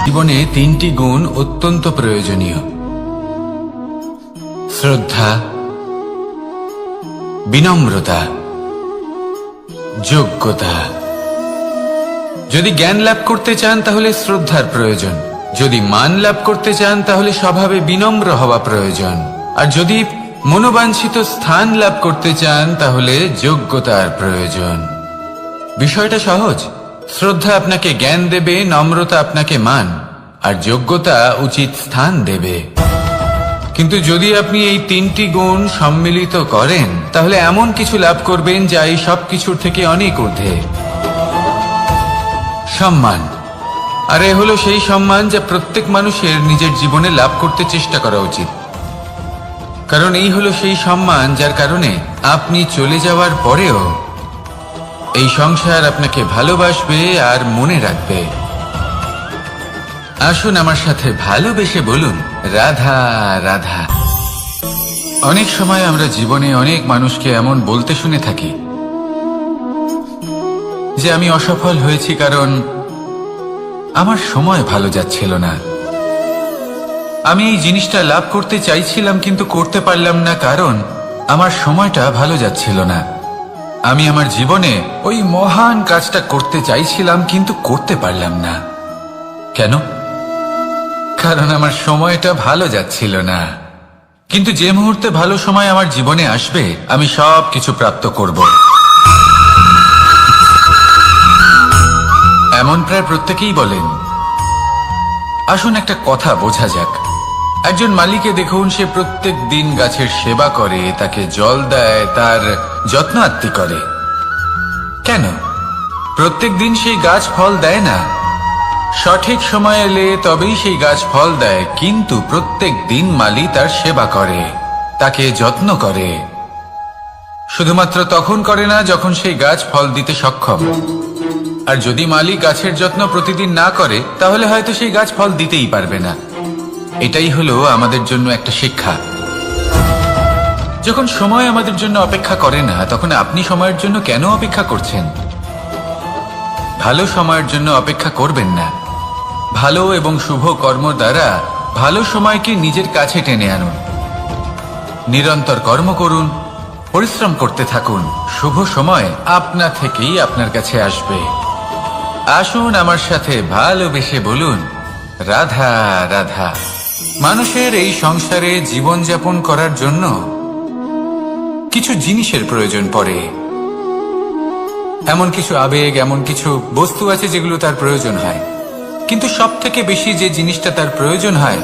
জীবনে তিনটি গুণ অত্যন্ত প্রয়োজনীয়: শ্রদ্ধা, বিনম্রতা, যোগ্যতা। যদি জ্ঞান লাভ করতে চান তাহলে শ্রদ্ধার প্রয়োজন, যদি মান লাভ করতে চান তাহলে স্বভাবে বিনম্র হওয়া প্রয়োজন, আর যদি মনোবাঞ্ছিত স্থান লাভ করতে চান তাহলে যোগ্যতার প্রয়োজন। বিষয়টা সহজ। শ্রদ্ধা আপনাকে জ্ঞান দেবে, নম্রতা আপনাকে মান, আর যোগ্যতা উচিত স্থান দেবে। কিন্তু যদি আপনি এই তিনটি গুণ সম্মিলিত করেন তাহলে এমন কিছু লাভ করবেন যা এই সব কিছুর থেকে অনেক ঊর্ধ্বে: সম্মান। আর এ হলো সেই সম্মান যা প্রত্যেক মানুষের নিজের জীবনে লাভ করতে চেষ্টা করা উচিত। কারণ এই হলো সেই সম্মান যার কারণে আপনি চলে যাওয়ার পরেও এই সংসার আপনাকে ভালোবাসবে আর মনে রাখবে। আসুন আমার সাথে ভালোবেসে বলুন, রাধা রাধা। অনেক সময় আমরা জীবনে অনেক মানুষকে এমন বলতে শুনে থাকি যে আমি অসফল হয়েছি কারণ আমার সময় ভালো যাচ্ছিল না, আমি এই জিনিসটা লাভ করতে চাইছিলাম কিন্তু করতে পারলাম না কারণ আমার সময়টা ভালো যাচ্ছিল না, আমি আমার জীবনে ওই মহান কাজটা করতে চাইছিলাম কিন্তু করতে পারলাম না। কেন? কারণ আমার সময়টা ভালো যাচ্ছিল না। কিন্তু যে মুহূর্তে ভালো সময় আমার জীবনে আসবে আমি সব কিছু প্রাপ্ত করব। এমন প্রায় প্রত্যেকেই বলেন। আসুন একটা কথা বোঝা যাক। একজন মালিকে দেখুন, সে প্রত্যেক দিন গাছের সেবা করে, তাকে জল দেয়, তার যত্ন আত্তি করে। কেন? প্রত্যেক দিন সেই গাছ ফল দেয় না। সঠিক সময় এলে তবেই সেই গাছ ফল দেয়, কিন্তু প্রত্যেক দিন মালি তার সেবা করে, তাকে যত্ন করে। শুধুমাত্র তখন করে না যখন সেই গাছ ফল দিতে সক্ষম। আর যদি মালি গাছের যত্ন প্রতিদিন না করে তাহলে হয়তো সেই গাছ ফল দিতেই পারবে না। এটাই হলো আমাদের জন্য একটা শিক্ষা। যখন সময় আমাদের জন্য অপেক্ষা করে না তখন আপনি সময়ের জন্য কেন অপেক্ষা করছেন? ভালো সময়ের জন্য অপেক্ষা করবেন না। ভালো এবং শুভ কর্ম দ্বারা ভালো সময়কে নিজের কাছে টেনে আনুন। নিরন্তর কর্ম করুন, পরিশ্রম করতে থাকুন, শুভ সময় আপনা থেকেই আপনার কাছে আসবে। আসুন আমার সাথে ভালোবেসে বলুন, রাধা রাধা। মানুষের এই সংসারে জীবনযাপন করার জন্য কিছু জিনিসের প্রয়োজন পড়ে। এমন কিছু আবেগ, এমন কিছু বস্তু আছে যেগুলো তার প্রয়োজন হয়। কিন্তু সব থেকে বেশি যে জিনিসটা তার প্রয়োজন হয়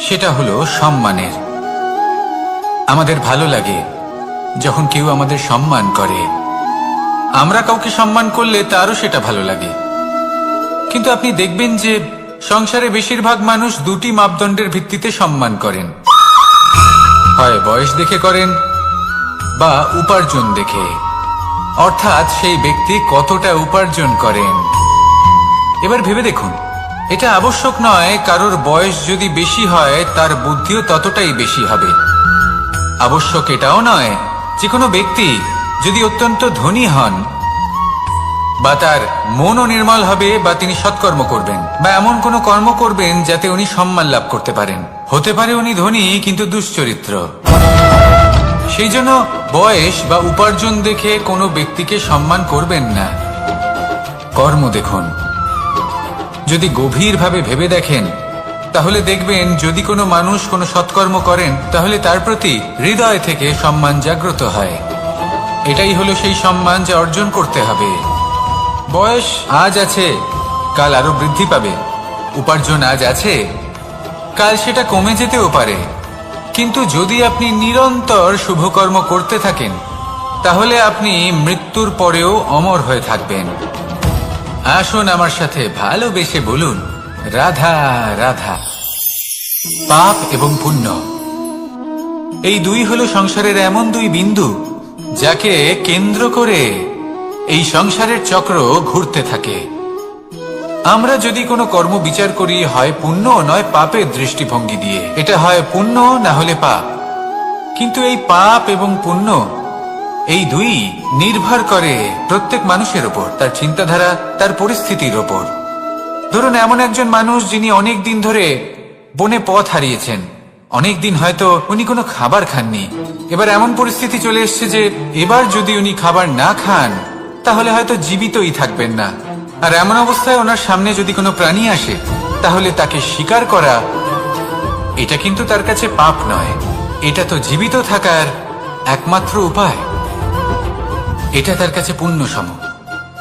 সেটা হলো সম্মানের। আমাদের ভালো লাগে যখন কেউ আমাদের সম্মান করে। আমরা কাউকে সম্মান করলে তারও সেটা ভালো লাগে। কিন্তু আপনি দেখবেন যে সংসারে বেশিরভাগ মানুষ দুটি মাপদণ্ডের ভিত্তিতে সম্মান করেন। হয় বয়স দেখে করেন বা উপার্জন দেখে, অর্থাৎ সেই ব্যক্তি কতটা উপার্জন করেন। এবার ভেবে দেখুন, এটা আবশ্যক নয় কারোর বয়স যদি বেশি হয় তার বুদ্ধিও ততটাই বেশি হবে। আবশ্যক এটাও নয় যে কোনো ব্যক্তি যদি অত্যন্ত ধনী হন বা তার মনও নির্মল হবে বা তিনি সৎকর্ম করবেন বা এমন কোনো কর্ম করবেন যাতে উনি সম্মান লাভ করতে পারেন। হতে পারে উনি ধনী কিন্তু দুশ্চরিত্র। সেই জন্য বয়স বা উপার্জন দেখে কোনো ব্যক্তিকে সম্মান করবেন না। কর্ম দেখুন। যদি গভীরভাবে ভেবে দেখেন তাহলে দেখবেন যদি কোনো মানুষ কোনো সৎকর্ম করেন তাহলে তার প্রতি হৃদয় থেকে সম্মান জাগ্রত হয়। এটাই হলো সেই সম্মান যা অর্জন করতে হবে। বয়স আজ আছে, কাল আরো বৃদ্ধি পাবে। উপার্জন আজ আছে, কাল সেটা কমে যেতেও পারে। কিন্তু যদি আপনি নিরন্তর শুভকর্ম করতে থাকেন তাহলে আপনি মৃত্যুর পরেও অমর হয়ে থাকবেন। আসুন আমার সাথে ভালোবেসে বলুন, রাধা রাধা। পাপ এবং পুণ্য, এই দুই হলো সংসারের এমন দুই বিন্দু যাকে কেন্দ্র করে এই সংসারের চক্র ঘুরতে থাকে। আমরা যদি কোনো কর্ম বিচার করি হয় পুণ্য নয় পাপের দৃষ্টিভঙ্গি দিয়ে, এটা হয় পুণ্য না হলে পাপ। কিন্তু এই পাপ এবং পুণ্য এই দুই নির্ভর করে প্রত্যেক মানুষের ওপর, তার চিন্তাধারা, তার পরিস্থিতির ওপর। ধরুন এমন একজন মানুষ যিনি অনেক দিন ধরে বনে পথ হারিয়েছেন, অনেক দিন হয়তো উনি কোনো খাবার খাননি। এবার এমন পরিস্থিতি চলে এসছে যে এবার যদি উনি খাবার না খান তাহলে হয়তো জীবিতই থাকবেন না। আর এমন অবস্থায় ওনার সামনে যদি কোনো প্রাণী আসে তাহলে তাকে শিকার করা, এটা কিন্তু তার কাছে পাপ নয়, এটা তো জীবিত থাকার একমাত্র উপায়। এটা তার কাছে পুণ্যসম।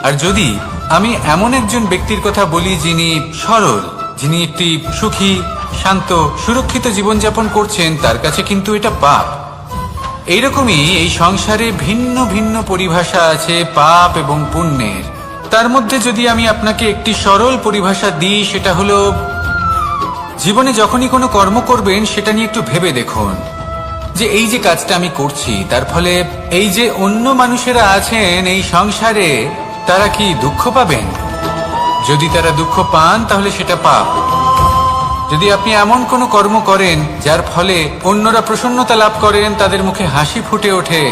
আর যদি আমি এমন একজন ব্যক্তির কথা বলি যিনি সরল, যিনি একটি সুখী, শান্ত, সুরক্ষিত জীবনযাপন করছেন, তার কাছে কিন্তু এটা পাপ। এইরকমই এই সংসারে ভিন্ন ভিন্ন পরিভাষা আছে পাপ এবং পুণ্যের। তার মধ্যে যদি আমি আপনাকে একটি সরল পরিভাষা দিই, সেটা হলো জীবনে যখনই কোনো কর্ম করবেন সেটা নিয়ে একটু ভেবে দেখুন যে এই যে কাজটা আমি করছি তার ফলে এই যে অন্য মানুষেরা আছেন এই সংসারে, তারা কি দুঃখ পাবেন? যদি তারা দুঃখ পান তাহলে সেটা পাপ। যদি আপনি এমন কোনো কর্ম করেন যার ফলে অন্যরা প্রসন্নতা লাভ করেন, তাদের মুখে হাসি ফুটে ওঠে,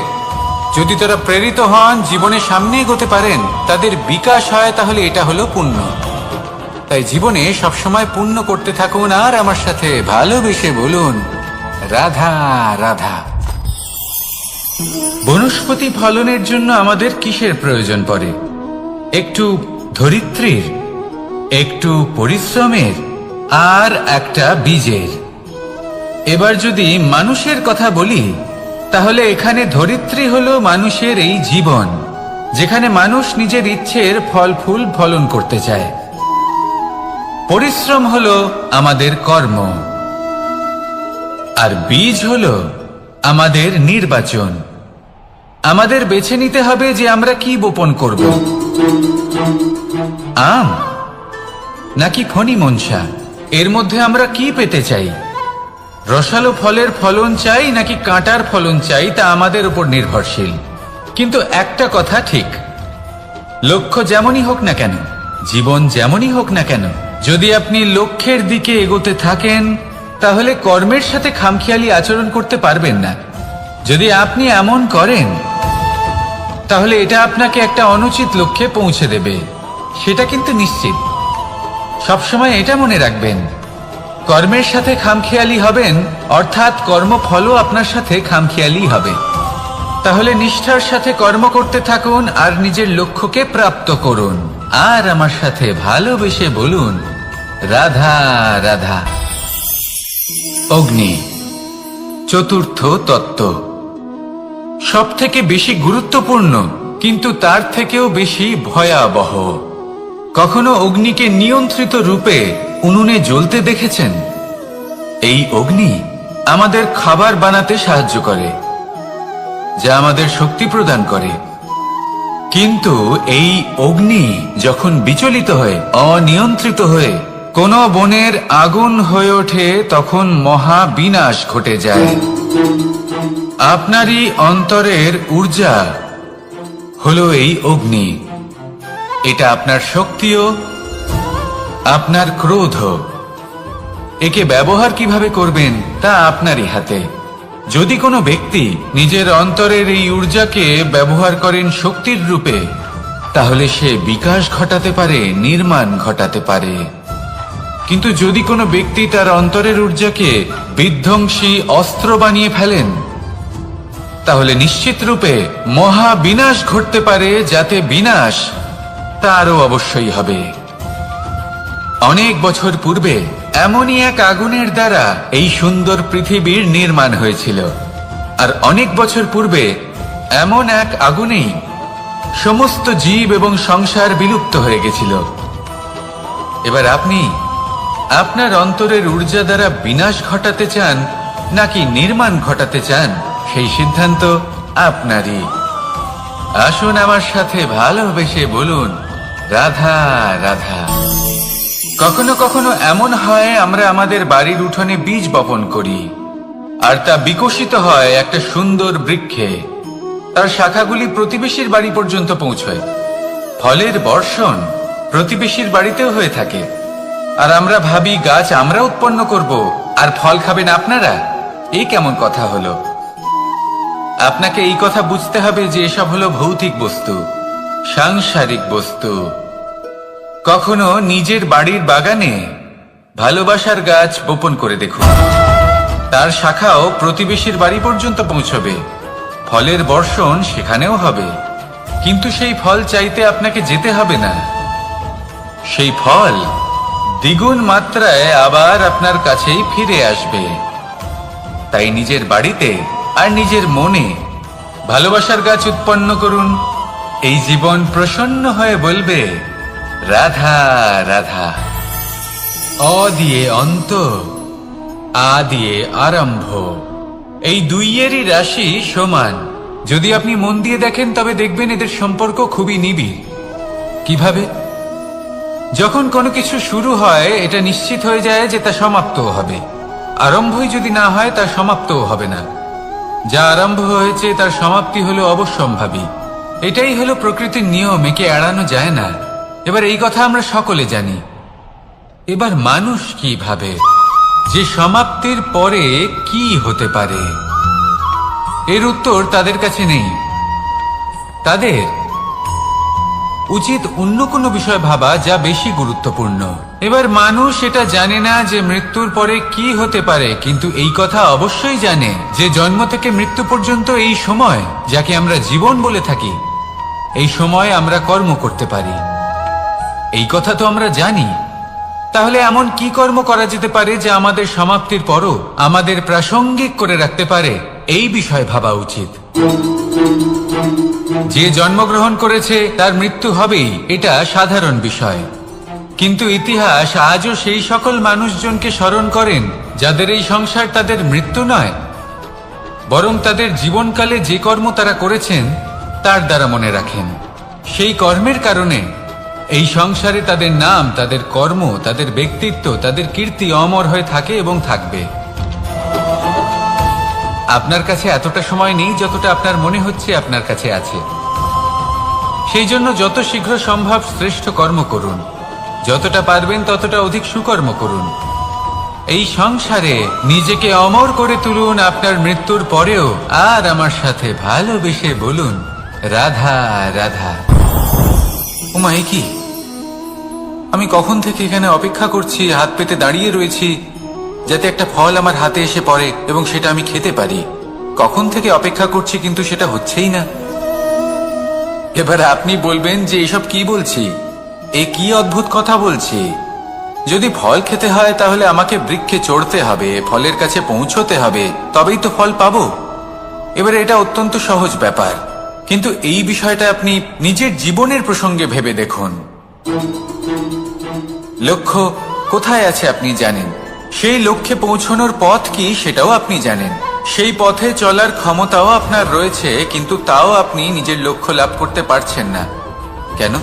যদি তারা প্রেরিত হন, জীবনে সামনে এগোতে পারেন, তাদের বিকাশ হয়, তাহলে এটা হলো পুণ্য। তাই জীবনে সবসময় পুণ্য করতে থাকুন আর আমার সাথে ভালোবেসে বলুন রাধা রাধা। বনস্পতি ফলনের জন্য আমাদের কিসের প্রয়োজন পড়ে? একটু ধরিত্রীর, একটু পরিশ্রমের, আর একটা বীজের। এবার যদি মানুষের কথা বলি তাহলে এখানে ধরিত্রী হলো মানুষের এই জীবন, যেখানে মানুষ নিজের ইচ্ছের ফল ফুল ফলন করতে চায়। পরিশ্রম হলো আমাদের কর্ম, আর বীজ হলো আমাদের নির্বাচন। আমাদের বেছে নিতে হবে যে আমরা কি বপন করব, আম নাকি খনি মনসা। এর মধ্যে আমরা কি পেতে চাই? রসালো ফলের ফলন চাই নাকি কাঁটার ফলন চাই, তা আমাদের উপর নির্ভরশীল। কিন্তু একটা কথা ঠিক, লক্ষ্য যেমনই হোক না কেন, জীবন যেমনই হোক না কেন, যদি আপনি লক্ষ্যের দিকে এগোতে থাকেন তাহলে কর্মের সাথে খামখেয়ালি আচরণ করতে পারবেন না। যদি আপনি এমন করেন তাহলে এটা আপনাকে একটা অনুচিত লক্ষ্যে পৌঁছে দেবে, সেটা কিন্তু নিশ্চিত। সবসময় এটা মনে রাখবেন, কর্মের সাথে খামখেয়ালি হবেন অর্থাৎ কর্মফলও আপনার সাথে খামখেয়ালি হবে। তাহলে নিষ্ঠার সাথে কর্ম করতে থাকুন আর নিজের লক্ষ্যকে প্রাপ্ত করুন। আর আমার সাথে ভালোবেসে বলুন রাধা রাধা। অগ্নি চতুর্থ তত্ত্ব, সব থেকে বেশি গুরুত্বপূর্ণ কিন্তু তার থেকেও বেশি ভয়াবহ। কখনো অগ্নিকে নিয়ন্ত্রিত রূপে উনুনে জ্বলতে দেখেছেন? এই অগ্নি আমাদের খাবার বানাতে সাহায্য করে, যা আমাদের শক্তি প্রদান করে। কিন্তু এই অগ্নি যখন বিচলিত হয়ে, অনিয়ন্ত্রিত হয়ে কোন বনের আগুন হয়ে ওঠে, তখন মহা বিনাশ ঘটে যায়। আপনারই অন্তরের ঊর্জা হলো এই অগ্নি। এটা আপনার শক্তিও, আপনার ক্রোধ। একে ব্যবহার কিভাবে করবেন তা আপনারই হাতে। যদি কোনো ব্যক্তি নিজের অন্তরের এই ঊর্জাকে ব্যবহার করেন শক্তির রূপে, তাহলে সে বিকাশ ঘটাতে পারে, নির্মাণ ঘটাতে পারে। কিন্তু যদি কোনো ব্যক্তি তার অন্তরের ঊর্জাকে বিধ্বংসী অস্ত্র বানিয়ে ফেলেন, তাহলে নিশ্চিত রূপে মহা বিনাশ ঘটতে পারে, যাতে বিনাশ তারও অবশ্যই হবে। অনেক বছর পূর্বে এমনই এক আগুনের দ্বারা এই সুন্দর পৃথিবীর নির্মাণ হয়েছিল। আর অনেক বছর পূর্বে এমন এক আগুনেই সমস্ত জীব এবং সংসার বিলুপ্ত হয়ে গেছিল। এবার আপনি আপনার অন্তরের ঊর্জা দ্বারা বিনাশ ঘটাতে চান নাকি নির্মাণ ঘটাতে চান, সেই সিদ্ধান্ত আপনারই। আসুন আমার সাথে ভালোবেসে বলুন রাধা রাধা। কখনো কখনো এমন হয় আমরা আমাদের বাড়ির উঠোনে বীজ বপন করি, আর তা বিকশিত হয় একটা সুন্দর বৃক্ষে। তার শাখাগুলি প্রতিবেশীর বাড়ি পর্যন্ত পৌঁছয়। ফলের বর্ষণ প্রতিবেশীর বাড়িতেও হয়ে থাকে। আর আমরা ভাবি গাছ আমরা উৎপন্ন করব আর ফল খাবেন আপনারা। এই কেমন কথা হলো? আপনাকে এই কথা বুঝতে হবে যে এসব হলো ভৌতিক বস্তু, সাংসারিক বস্তু। কখনো নিজের বাড়ির বাগানে ভালোবাসার গাছ বপন করে দেখুন, তার শাখাও প্রতিবেশীর বাড়ি পর্যন্ত পৌঁছবে, ফলের বর্ষণ সেখানেও হবে। কিন্তু সেই ফল চাইতে আপনাকে যেতে হবে না, সেই ফল দ্বিগুণ মাত্রায় আবার আপনার কাছেই ফিরে আসবে। তাই নিজের বাড়িতে আর নিজের মনে ভালোবাসার গাছ উৎপন্ন করুন। এই জীবন প্রসন্ন হয়ে বলবে, রাধা রাধা। অ দিয়ে অন্ত, আ দিয়ে আরম্ভ, এই দুইয়েরই রাশি সমান। যদি আপনি মন দিয়ে দেখেন তবে দেখবেন এদের সম্পর্ক খুবই নিবিড়। কিভাবে? যখন কোনো কিছু শুরু হয় এটা নিশ্চিত হয়ে যায় যে তা সমাপ্তও হবে। আরম্ভই যদি না হয় তা সমাপ্তও হবে না। যা আরম্ভ হয়েছে তার সমাপ্তি হলো অবশ্যম্ভাবী। এটাই হলো প্রকৃতির নিয়ম, একে এড়ানো যায় না। এবার এই কথা আমরা সকলে জানি। এবার মানুষ কি ভাবে যে সমাপ্তির পরে কি হতে পারে, এর উত্তর তাদের কাছে নেই। তাদের উচিত অন্য কোনো বিষয় ভাবা যা বেশি গুরুত্বপূর্ণ। এবার মানুষ এটা জানে না যে মৃত্যুর পরে কি হতে পারে, কিন্তু এই কথা অবশ্যই জানে যে জন্ম থেকে মৃত্যু পর্যন্ত এই সময়, যাকে আমরা জীবন বলে থাকি, এই সময় আমরা কর্ম করতে পারি। এই কথা তো আমরা জানি। তাহলে এমন কি কর্ম করা যেতে পারে যা আমাদের সমাপ্তির পরও আমাদের প্রাসঙ্গিক করে রাখতে পারে, এই বিষয়ে ভাবা উচিত। যে জন্মগ্রহণ করেছে তার মৃত্যু হবেই, এটা সাধারণ বিষয়। কিন্তু ইতিহাস আজও সেই সকল মানুষজনকে স্মরণ করেন যাদের এই সংসার তাদের মৃত্যু নয়, বরং তাদের জীবনকালে যে কর্ম তারা করেছেন তার দ্বারা মনে রাখেন। সেই কর্মের কারণে এই সংসারে তাদের নাম, তাদের কর্ম, তাদের ব্যক্তিত্ব, তাদের কীর্তি অমর হয়ে থাকে এবং থাকবে। আপনার কাছে এতটা সময় নেই যতটা আপনার মনে হচ্ছে আপনার কাছে আছে। সেই জন্য যত শীঘ্র সম্ভব শ্রেষ্ঠ কর্ম করুন, যতটা পারবেন ততটা অধিক সুকর্ম করুন। এই সংসারে নিজেকে অমর করে তুলুন আপনার মৃত্যুর পরেও, আর আমার সাথে ভালোবেসে বলুন, রাধা রাধা। ওমা, এ কি? আমি কখন থেকে এখানে অপেক্ষা করছি, হাত পেতে দাঁড়িয়ে রয়েছি যাতে একটা ফল আমার হাতে এসে পড়ে এবং সেটা আমি খেতে পারি। কখন থেকে অপেক্ষা করছি, কিন্তু সেটা হচ্ছেই না। এবার আপনি বলবেন যে এসব কি বলছি, এ কি অদ্ভুত কথা বলছি। যদি ফল খেতে হয় তাহলে আমাকে বৃক্ষে চড়তে হবে, ফলের কাছে পৌঁছতে হবে, তবেই তো ফল পাবো। এবারে এটা অত্যন্ত সহজ ব্যাপার, কিন্তু এই বিষয়টা আপনি নিজের জীবনের প্রসঙ্গে ভেবে দেখুন। লক্ষ্য কোথায় আছে আপনি জানেন, সেই লক্ষ্যে পৌঁছানোর পথ কি সেটাও আপনি জানেন, সেই পথে চলার ক্ষমতাও আপনার রয়েছে, কিন্তু তাও আপনি নিজের লক্ষ্য লাভ করতে পারছেন না। কেন?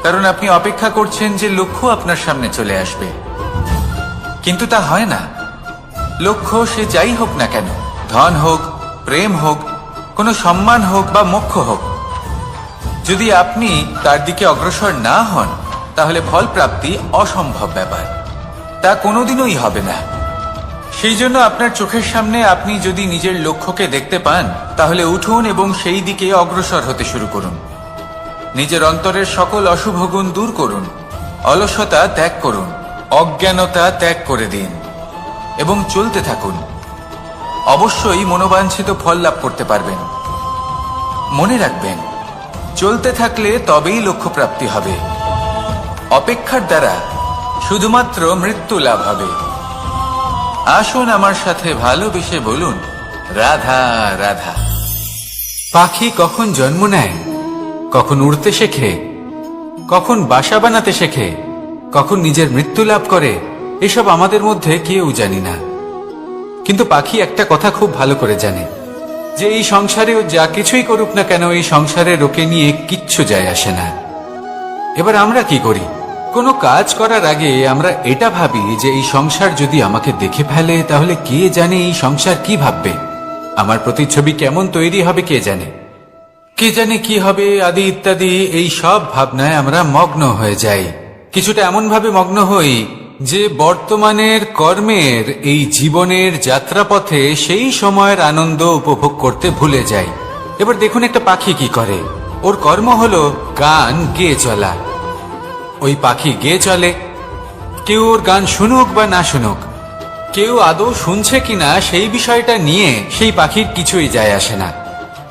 কারণ আপনি অপেক্ষা করছেন যে লক্ষ্য আপনার সামনে চলে আসবে, কিন্তু তা হয় না। লক্ষ্য সে যাই হোক না কেন, ধন হোক, প্রেম হোক, কোনো সম্মান হোক বা মোক্ষ হোক, যদি আপনি তার দিকে অগ্রসর না হন তাহলে ফল প্রাপ্তি অসম্ভব ব্যাপার, তা কোনোদিনই হবে না। সেই জন্য আপনার চোখের সামনে আপনি যদি নিজের লক্ষ্যকে দেখতে পান তাহলে উঠুন এবং সেই দিকে অগ্রসর হতে শুরু করুন। নিজের অন্তরের সকল অশুভ গুণ দূর করুন, অলসতা ত্যাগ করুন, অজ্ঞানতা ত্যাগ করে দিন এবং চলতে থাকুন। অবশ্যই মনোবাঞ্ছিত ফল লাভ করতে পারবেন। মনে রাখবেন, চলতে থাকলে তবেই লক্ষ্য প্রাপ্তি হবে। অপেক্ষার দ্বারা শুধুমাত্র মৃত্যু লাভ হবে। আসুন আমার সাথে ভালোবেসে বলুন, রাধা রাধা। পাখি কখন জন্ম নেয়, কখন উড়তে শেখে, কখন বাসা বানাতে শেখে, কখন নিজের মৃত্যু লাভ করে, এসব আমাদের মধ্যে কেউ জানি না। কিন্তু পাখি একটা কথা খুব ভালো করে জানে, যে এই সংসারেও যা কিছুই করুক না কেন, এই সংসারের ওকে নিয়ে কিচ্ছু যায় আসে না। এবার আমরা কি করি? কোনো কাজ করার আগে আমরা এটা ভাবি যে এই সংসার যদি আমাকে দেখে ফেলে তাহলে কে জানে এই সংসার কি ভাববে, আমার প্রতিচ্ছবি কেমন তৈরি হবে কে জানে, কে জানে কি হবে আদি ইত্যাদি। এই সব ভাবনায় আমরা মগ্ন হয়ে যাই। কিছুটা এমন ভাবে মগ্ন হই যে বর্তমানের কর্মের এই জীবনের যাত্রাপথে সেই সময়ের আনন্দ উপভোগ করতে ভুলে যায়। এবার দেখুন একটা পাখি কি করে। ওর কর্ম হলো গান গেয়ে চলা। ওই পাখি গেয়ে চলে, কেউ ওর গান শুনুক বা না শুনুক, কেউ আদৌ শুনছে কিনা সেই বিষয়টা নিয়ে সেই পাখির কিছুই যায় আসে না।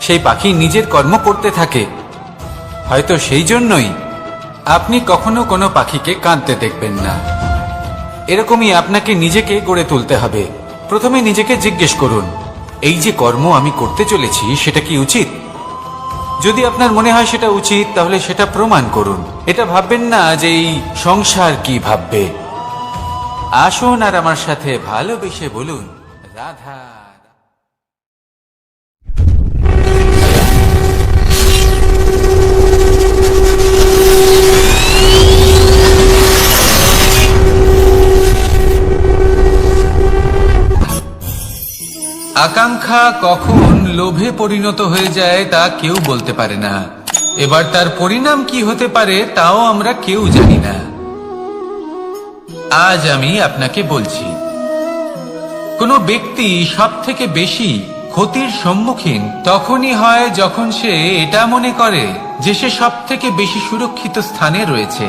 সেই পাখি নিজের কর্ম করতে থাকে। হয়তো সেই জন্যই আপনি কখনো কোনো পাখিকে কাঁদতে দেখবেন না। এরকমই আপনাকে নিজেকে গড়ে তুলতে হবে। প্রথমে নিজেকে জিজ্ঞেস করুন, এই যে কর্ম আমি করতে চলেছি সেটা কি উচিত? যদি আপনার মনে হয় সেটা উচিত, তাহলে সেটা প্রমাণ করুন। এটা ভাববেন না যে এই সংসার কি ভাববে। আসুন আর আমার সাথে ভালোবেসে বলুন, রাধা। আকাঙ্ক্ষা কখন লোভে পরিণত হয়ে যায় তা কেউ বলতে পারে না। এবার তার পরিণাম কি হতে পারে তাও আমরা কেউ জানি না। আজ আমি আপনাকে বলছি, কোনো ব্যক্তি সব থেকে বেশি ক্ষতির সম্মুখীন তখনই হয় যখন সে এটা মনে করে যে সে সব থেকে বেশি সুরক্ষিত স্থানে রয়েছে।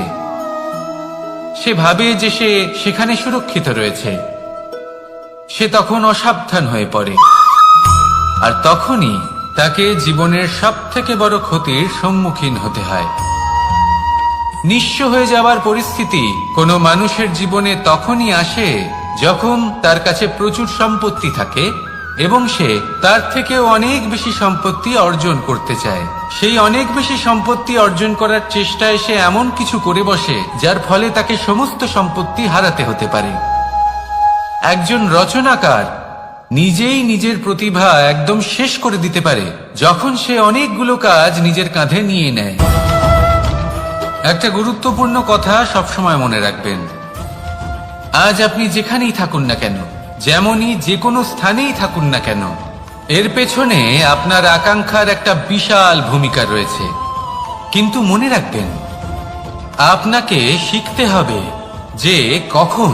সে ভাবে যে সে সেখানে সুরক্ষিত রয়েছে। সে তখন অসাবধান হয়ে পড়ে, আর তখনই তাকে জীবনের সব থেকে বড় ক্ষতির সম্মুখীন হতে হয়। নিঃস্ব হয়ে যাওয়ার পরিস্থিতি কোনো মানুষের জীবনে তখনই আসে যখন তার কাছে প্রচুর সম্পত্তি থাকে এবং সে তার থেকেও অনেক বেশি সম্পত্তি অর্জন করতে চায়। সেই অনেক বেশি সম্পত্তি অর্জন করার চেষ্টায় সে এমন কিছু করে বসে যার ফলে তাকে সমস্ত সম্পত্তি হারাতে হতে পারে। একজন রচনাকার নিজেই নিজের প্রতিভা একদম শেষ করে দিতে পারে যখন সে অনেকগুলো কাজ নিজের কাঁধে নিয়ে নেয়। একটা গুরুত্বপূর্ণ কথা সবসময় মনে রাখবেন, আজ আপনি যেখানেই থাকুন না কেন, যেমনই যে কোনো স্থানেই থাকুন না কেন, এর পেছনে আপনার আকাঙ্ক্ষার একটা বিশাল ভূমিকা রয়েছে। কিন্তু মনে রাখবেন, আপনাকে শিখতে হবে যে কখন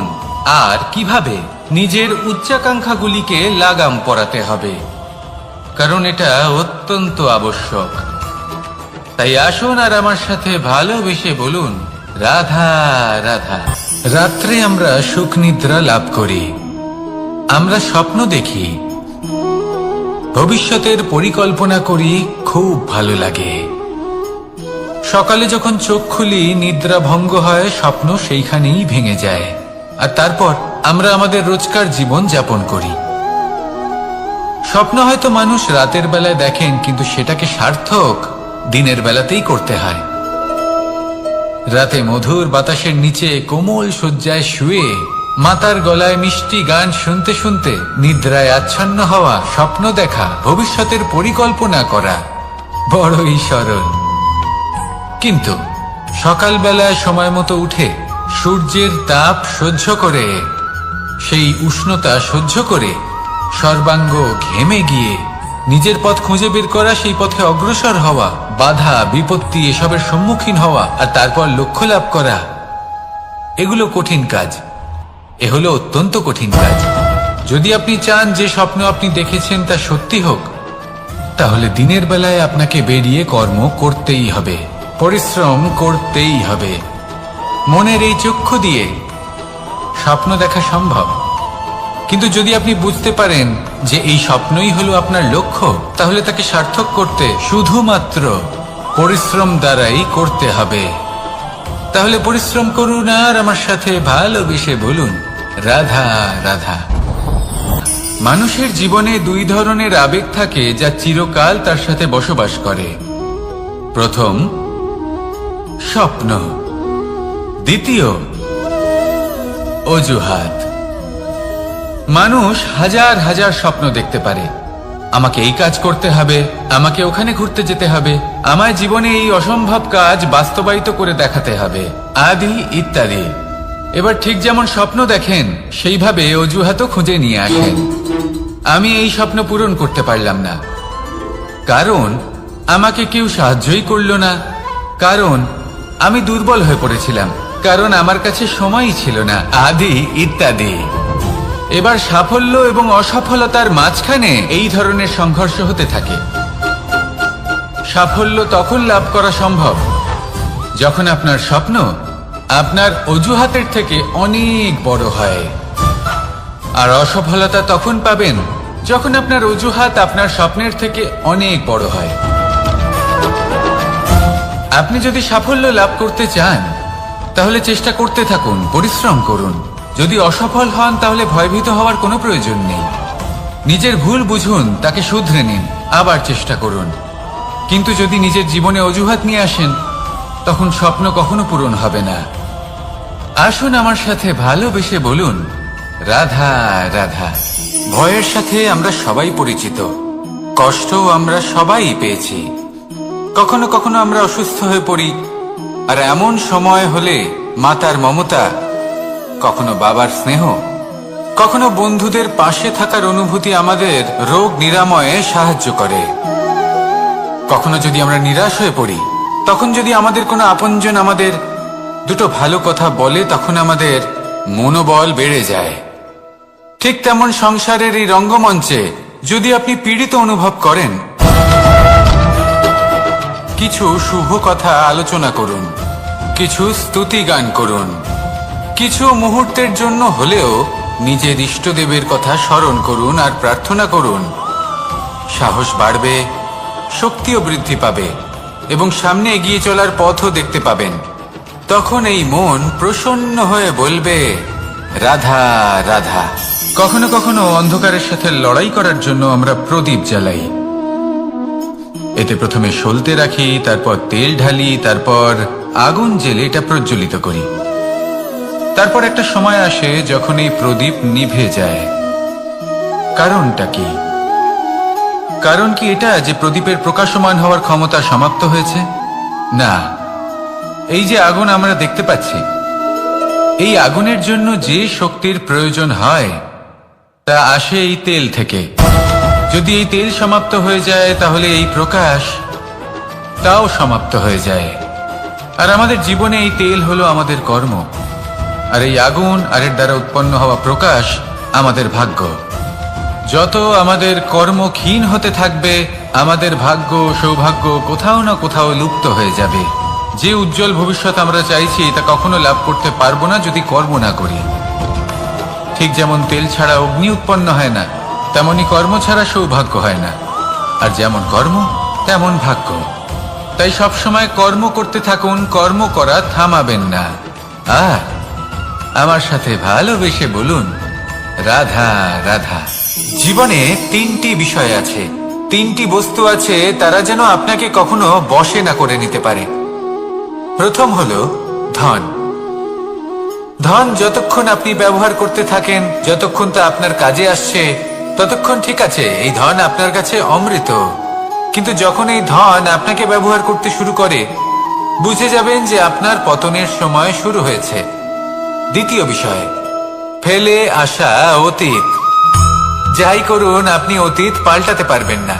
আর কিভাবে নিজের উচ্চাকাঙ্ক্ষাগুলিকে লাগাম পরাতে হবে, কারণ এটা অত্যন্ত আবশ্যক। তাই আসুন আর আমার সাথে ভালোবেসে বলুন, রাধা রাধা। রাত্রে আমরা সুখ নিদ্রা লাভ করি, আমরা স্বপ্ন দেখি, ভবিষ্যতের পরিকল্পনা করি, খুব ভালো লাগে। সকালে যখন চোখ খুলি নিদ্রা ভঙ্গ হয়, স্বপ্ন সেইখানেই ভেঙে যায়, আর তারপর আমরা আমাদের রোজকার জীবন যাপন করি। স্বপ্ন হয়তো মানুষ রাতের বেলায় দেখেন, কিন্তু সেটাকে সার্থক দিনের বেলাতেই করতে হয়। রাতে মধুর বাতাসের নিচে কোমল শয্যায় শুয়ে মাতার গলায় মিষ্টি গান শুনতে শুনতে নিদ্রায় আচ্ছন্ন হওয়া, স্বপ্ন দেখা, ভবিষ্যতের পরিকল্পনা করা বড়ই সরল। কিন্তু সকালবেলায় সময় মতো উঠে সূর্যের তাপ সহ্য করে, সেই উষ্ণতা সহ্য করে সর্বাঙ্গ ঘেমে গিয়ে নিজের পথ খুঁজে বের করা, সেই পথে অগ্রসর হওয়া, বাধা বিপত্তি এসবের সম্মুখীন হওয়া, আর তারপর লক্ষ্য লাভ করা, এগুলো কঠিন কাজ। এ হলো অত্যন্ত কঠিন কাজ। যদি আপনি চান যে স্বপ্ন আপনি দেখেছেন তা সত্যি হোক, তাহলে দিনের বেলায় আপনাকে বেরিয়ে কর্ম করতেই হবে, পরিশ্রম করতেই হবে। মনের এই চক্ষু দিয়ে স্বপ্ন দেখা সম্ভব, কিন্তু যদি আপনি বুঝতে পারেন যে এই স্বপ্নই হলো আপনার লক্ষ্য, তাহলে তাকে সার্থক করতে শুধুমাত্র পরিশ্রম দ্বারাই করতে হবে। তাহলে পরিশ্রম করুন আর আমার সাথে ভালোবেসে বলুন, রাধা রাধা। মানুষের জীবনে দুই ধরনের আবেগ থাকে যা চিরকাল তার সাথে বসবাস করে। প্রথম, স্বপ্ন। দ্বিতীয়, অজুহাত। মানুষ হাজার হাজার স্বপ্ন দেখতে পারে। আমাকে এই কাজ করতে হবে, আমাকে ওখানে ঘুরতে যেতে হবে, আমার জীবনে এই অসম্ভব কাজ বাস্তবায়িত করে দেখাতে হবে, আদি ইত্যাদি। এবার ঠিক যেমন স্বপ্ন দেখেন, সেইভাবে অজুহাতও খুঁজে নিয়ে আসেন। আমি এই স্বপ্ন পূরণ করতে পারলাম না, কারণ আমাকে কেউ সাহায্যই করল না, কারণ আমি দুর্বল হয়ে পড়েছিলাম, কারণ আমার কাছে সময়ই ছিল না, আদি ইত্যাদি। এবার সাফল্য এবং অসফলতার মাঝখানে এই ধরনের সংঘর্ষ হতে থাকে। সাফল্য তখন লাভ করা সম্ভব যখন আপনার স্বপ্ন আপনার অজুহাতের থেকে অনেক বড় হয়, আর অসফলতা তখন পাবেন যখন আপনার অজুহাত আপনার স্বপ্নের থেকে অনেক বড় হয়। আপনি যদি সাফল্য লাভ করতে চান তাহলে চেষ্টা করতে থাকুন, পরিশ্রম করুন। যদি অসফল হন তাহলে ভয়ভীত হওয়ার কোনো প্রয়োজন নেই। নিজের ভুল বুঝুন, তাকে শুধরে নিন, আবার চেষ্টা করুন। কিন্তু যদি নিজের জীবনে অজুহাত নিয়ে আসেন তখন স্বপ্ন কখনো পূরণ হবে না। আসুন আমার সাথে ভালোবেসে বলুন, রাধা রাধা। ভয়ের সাথে আমরা সবাই পরিচিত, কষ্টও আমরা সবাই পেয়েছি। কখনো কখনো আমরা অসুস্থ হয়ে পড়ি, আর এমন সময় হলে মাতার মমতা, কখনো বাবার স্নেহ, কখনো বন্ধুদের পাশে থাকার অনুভূতি আমাদের রোগ নিরাময়ে সাহায্য করে। কখনো যদি আমরা নিরাশ হয়ে পড়ি, তখন যদি আমাদের কোনো আপনজন আমাদের দুটো ভালো কথা বলে, তখন আমাদের মনোবল বেড়ে যায়। ঠিক তেমন সংসারের এই রঙ্গমঞ্চে যদি আপনি পীড়িত অনুভব করেন, কিছু শুভ কথা আলোচনা করুন, কিছু স্তুতি গান করুন, কিছু মুহূর্তের জন্য হলেও নিজের ইষ্টদেবের কথা স্মরণ করুন আর প্রার্থনা করুন। সাহস বাড়বে, শক্তিও বৃদ্ধি পাবে এবং সামনে এগিয়ে চলার পথও দেখতে পাবেন। তখন এই মন প্রসন্ন হয়ে বলবে, রাধা রাধা। কখনো কখনো অন্ধকারের সাথে লড়াই করার জন্য আমরা প্রদীপ জ্বালাই। এতে প্রথমে সলতে রাখি, তারপর তেল ঢালি, তারপর আগুন জেলে এটা প্রজ্বলিত করি। তারপর একটা সময় আসে যখন এই প্রদীপ নিভে যায়। কারণটা কি? কারণ কি এটা যে প্রদীপের প্রকাশমান হওয়ার ক্ষমতা সমাপ্ত হয়েছে? না, এই যে আগুন আমরা দেখতে পাচ্ছি, এই আগুনের জন্য যে শক্তির প্রয়োজন হয় তা আসে এই তেল থেকে। যদি এই তেল সমাপ্ত হয়ে যায় তাহলে এই প্রকাশ তাও সমাপ্ত হয়ে যায়। আর আমাদের জীবনে এই তেল হলো আমাদের কর্ম, আর এই আগুন আর এর দ্বারা উৎপন্ন হওয়া প্রকাশ আমাদের ভাগ্য। যত আমাদের কর্ম ক্ষীণ হতে থাকবে, আমাদের ভাগ্য সৌভাগ্য কোথাও না কোথাও লুপ্ত হয়ে যাবে। যে উজ্জ্বল ভবিষ্যৎ আমরা চাইছি তা কখনো লাভ করতে পারবো না যদি কর্ম না করি। ঠিক যেমন তেল ছাড়া অগ্নি উৎপন্ন হয় না, তেমনি কর্ম ছাড়া সৌভাগ্য হয় না। আর যেমন কর্ম তেমন ভাগ্য। তাই সবসময় কর্ম করতে থাকুন, কর্ম করা থামাবেন না। আর আমার সাথে ভালোবেসে বলুন, রাধা রাধা। জীবনে তিনটি বিষয় আছে, তিনটি বস্তু আছে, তারা যেন আপনাকে কখনো বশে না করে নিতে পারে। প্রথম হলো ধন। ধন যতক্ষণ আপনি ব্যবহার করতে থাকেন, যতক্ষণ তা আপনার কাজে আসছে, ততক্ষণ ঠিক আছে, এই ধন আপনার কাছে অমৃত। কিন্তু যখন এই ধন আপনাকে ব্যবহার করতে শুরু করে, বুঝে যাবেন যে আপনার পতনের সময় শুরু হয়েছে। দ্বিতীয় বিষয়, ফেলে আসা অতীত। যাই করুন, আপনি অতীত পাল্টাতে পারবেন না,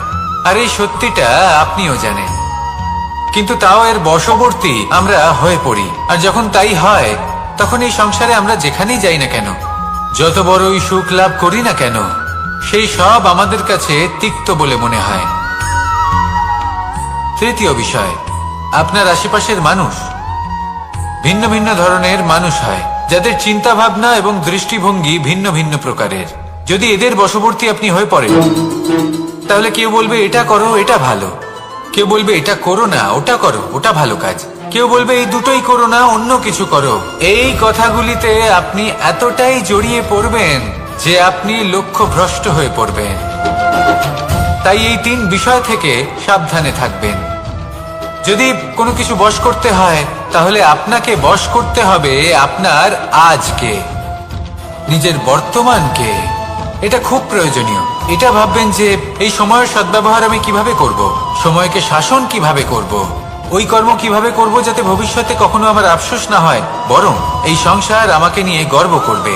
আর এই সত্যিটা আপনিও জানেন। কিন্তু তাও এর বশবর্তী আমরা হয়ে পড়ি। আর যখন তাই হয়, তখন এই সংসারে আমরা যেখানেই যাই না কেন, যত বড়ই সুখ লাভ করি না কেন, সেই সব আমাদের কাছে তিক্ত বলে মনে হয়। তৃতীয় বিষয়, আপনার আশেপাশের মানুষ ভিন্ন ভিন্ন ধরনের মানুষ হয়, যাদের চিন্তা ভাবনা এবং দৃষ্টিভঙ্গি ভিন্ন ভিন্ন প্রকারের। যদি এদের বশবর্তী আপনি হয়ে পড়েন, তাহলে কেউ বলবে এটা করো, এটা ভালো। কেউ বলবে এটা করো না, ওটা করো, ওটা ভালো কাজ। কেউ বলবে এই দুটোই করো না, অন্য কিছু করো। এই কথাগুলিতে আপনি এতটাই জড়িয়ে পড়বেন যে আপনি লক্ষ্যভ্রষ্ট হয়ে পড়বেন। তাই এই তিন বিষয় থেকে সাবধানে থাকবেন। যদি কোনো কিছু বশ করতে হয়, তাহলে আপনাকে বশ করতে হবে আপনার আজকে, নিজের বর্তমানকে। এটা খুব প্রয়োজনীয়। এটা ভাববেন যে এই সময়ের সদ্ব্যবহার আমি কিভাবে করব, সময়কে শাসন কিভাবে করব, ওই কর্ম কিভাবে করব যাতে ভবিষ্যতে কখনো আমার আফসোস না হয়, বরং এই সংসার আমাকে নিয়ে গর্ব করবে,